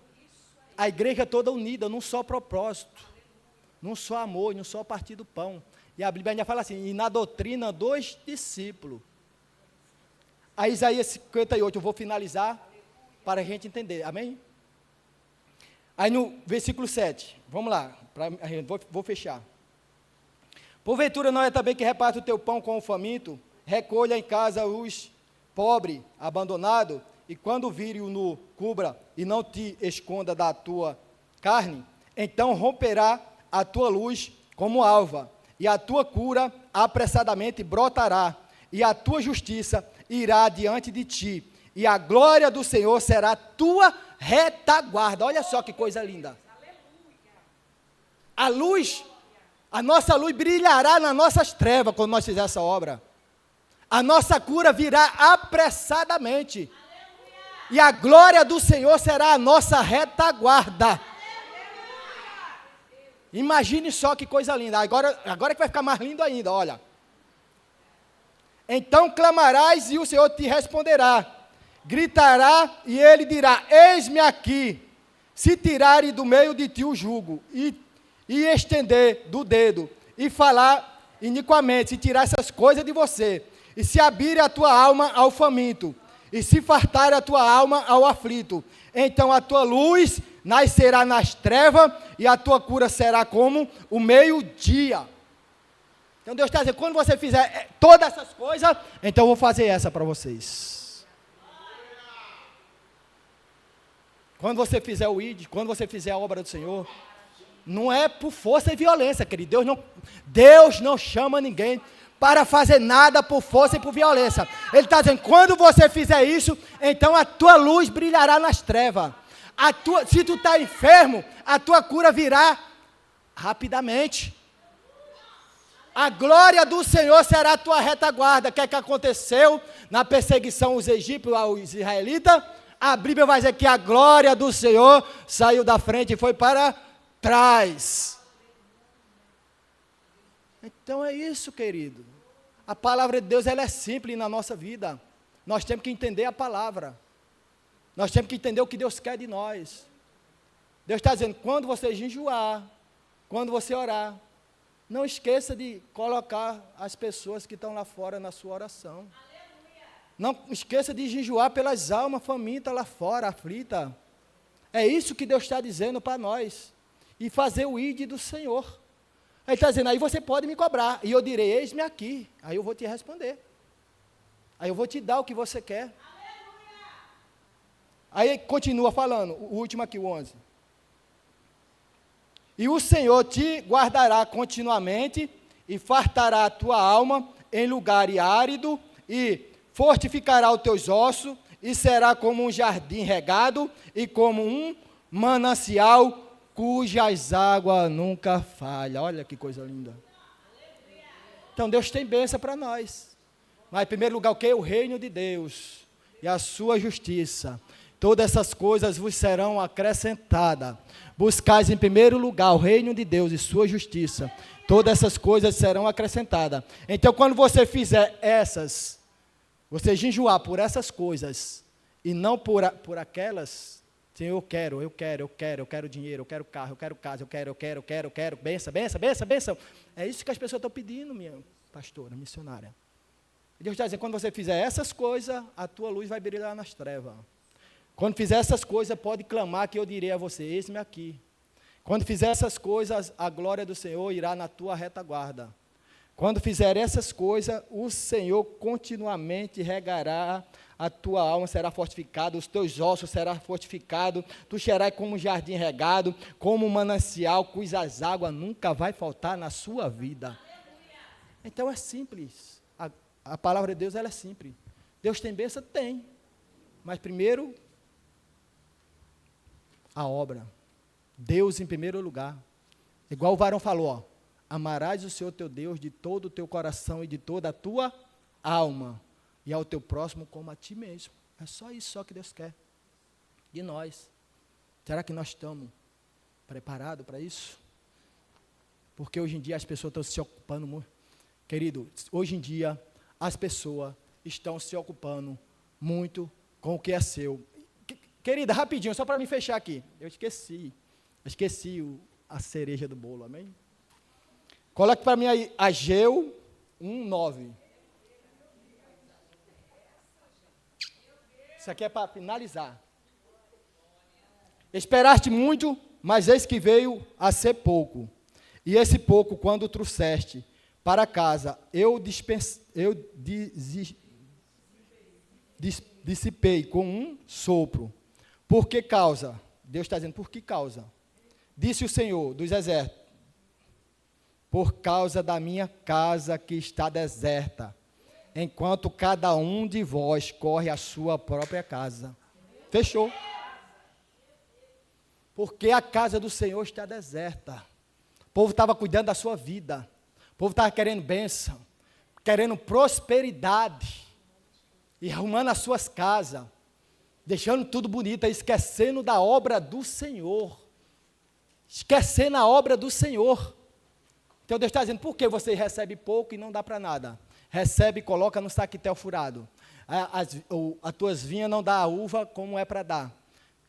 [SPEAKER 8] A igreja toda unida, num só propósito. Num só amor, num só partir do pão. E a Bíblia ainda fala assim, e na doutrina dos discípulos. A Isaías 58, eu vou finalizar para a gente entender, amém? Aí no versículo 7, vamos lá, vou fechar. Porventura não é também que reparte o teu pão com o faminto, recolha em casa os pobres, abandonados, e quando vire-o nu, cubra, e não te esconda da tua carne, então romperá a tua luz como alva, e a tua cura apressadamente brotará, e a tua justiça irá diante de ti, e a glória do Senhor será tua retaguarda. Olha só que coisa linda. A luz, a nossa luz brilhará nas nossas trevas quando nós fizermos essa obra. A nossa cura virá apressadamente. E a glória do Senhor será a nossa retaguarda. Imagine só que coisa linda. Agora que vai ficar mais lindo ainda, olha. Então clamarás e o Senhor te responderá. Gritará e ele dirá, eis-me aqui. Se tirare do meio de ti o jugo e estender do dedo e falar iniquamente, se tirar essas coisas de você, e se abrir a tua alma ao faminto, e se fartar a tua alma ao aflito, então a tua luz nascerá nas trevas e a tua cura será como o meio-dia. Então Deus está dizendo, quando você fizer todas essas coisas, então eu vou fazer essa para vocês. Quando você fizer o ID, quando você fizer a obra do Senhor, não é por força e violência, querido. Deus não chama ninguém para fazer nada por força e por violência. Ele está dizendo, quando você fizer isso, então a tua luz brilhará nas trevas. Se tu está enfermo, a tua cura virá rapidamente. A glória do Senhor será a tua retaguarda. O que é que aconteceu na perseguição aos egípcios, aos israelitas? A Bíblia vai dizer que a glória do Senhor saiu da frente e foi para trás. Então é isso, querido. A palavra de Deus, ela é simples na nossa vida. Nós temos que entender a palavra. Nós temos que entender o que Deus quer de nós. Deus está dizendo, quando você jejuar, quando você orar, não esqueça de colocar as pessoas que estão lá fora na sua oração. Não esqueça de jejuar pelas almas famintas lá fora, aflitas. É isso que Deus está dizendo para nós. E fazer o ID do Senhor. Ele está dizendo, aí você pode me cobrar. E eu direi, eis-me aqui. Aí eu vou te responder. Aí eu vou te dar o que você quer. Aí continua falando, o último aqui, o 11. E o Senhor te guardará continuamente e fartará a tua alma em lugar árido e fortificará os teus ossos e será como um jardim regado e como um manancial cujas águas nunca falham. Olha que coisa linda. Então Deus tem bênção para nós. Mas em primeiro lugar o que? O reino de Deus e a sua justiça. Todas essas coisas vos serão acrescentadas. Buscais em primeiro lugar o reino de Deus e sua justiça. Todas essas coisas serão acrescentadas. Então, quando você fizer essas, você jejuar por essas coisas e não por aquelas, Senhor, eu quero dinheiro, eu quero carro, eu quero casa, eu quero, benção. É isso que as pessoas estão pedindo, minha pastora, missionária. E Deus está dizendo, quando você fizer essas coisas, a tua luz vai brilhar nas trevas. Quando fizer essas coisas, pode clamar que eu direi a você, eis-me aqui. Quando fizer essas coisas, a glória do Senhor irá na tua retaguarda. Quando fizer essas coisas, o Senhor continuamente regará a tua alma, será fortificada, os teus ossos serão fortificados, tu serás como um jardim regado, como um manancial, cujas águas nunca vai faltar na sua vida. Então é simples. A palavra de Deus, ela é simples. Deus tem bênção? Tem. Mas primeiro, a obra. Deus em primeiro lugar. Igual o varão falou, ó, amarás o Senhor teu Deus de todo o teu coração e de toda a tua alma, e ao teu próximo como a ti mesmo. É só isso só que Deus quer de nós. Será que nós estamos preparados para isso? Porque hoje em dia as pessoas estão se ocupando muito. Querido, hoje em dia as pessoas estão se ocupando muito com o que é seu. Querida, rapidinho, só para me fechar aqui. Eu esqueci a cereja do bolo, amém? Coloque para mim aí, Ageu 1:9. Isso aqui é para finalizar. Esperaste muito, mas eis que veio a ser pouco. E esse pouco, quando trouxeste para casa, eu dissipei com um sopro. Por que causa? Deus está dizendo, por que causa? Disse o Senhor dos exércitos, por causa da minha casa que está deserta, enquanto cada um de vós corre a sua própria casa. Fechou. Porque a casa do Senhor está deserta. O povo estava cuidando da sua vida. O povo estava querendo bênção, querendo prosperidade, e arrumando as suas casas, deixando tudo bonito, esquecendo da obra do Senhor. Esquecendo a obra do Senhor. Então Deus está dizendo, por que você recebe pouco e não dá para nada? Recebe e coloca no saquitel furado. As tuas vinhas não dá a uva como é para dar.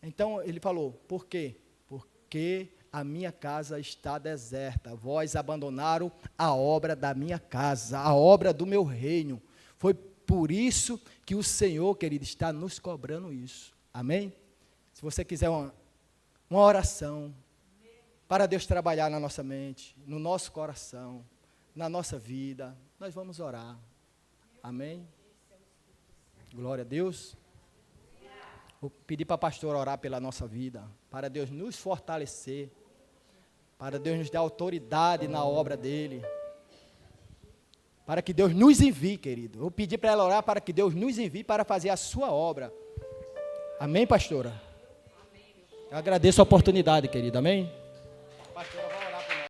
[SPEAKER 8] Então ele falou, por quê? Porque a minha casa está deserta. Vós abandonaram a obra da minha casa, a obra do meu reino. Foi por isso que o Senhor, querido, está nos cobrando isso. Amém? Se você quiser uma oração para Deus trabalhar na nossa mente, no nosso coração, na nossa vida, nós vamos orar. Amém? Glória a Deus. Vou pedir para a pastora orar pela nossa vida, para Deus nos fortalecer, para Deus nos dar autoridade na obra dEle. para que Deus nos envie, querido. Eu pedi para ela orar para que Deus nos envie para fazer a sua obra. Amém, pastora? Eu agradeço a oportunidade, querida. Amém?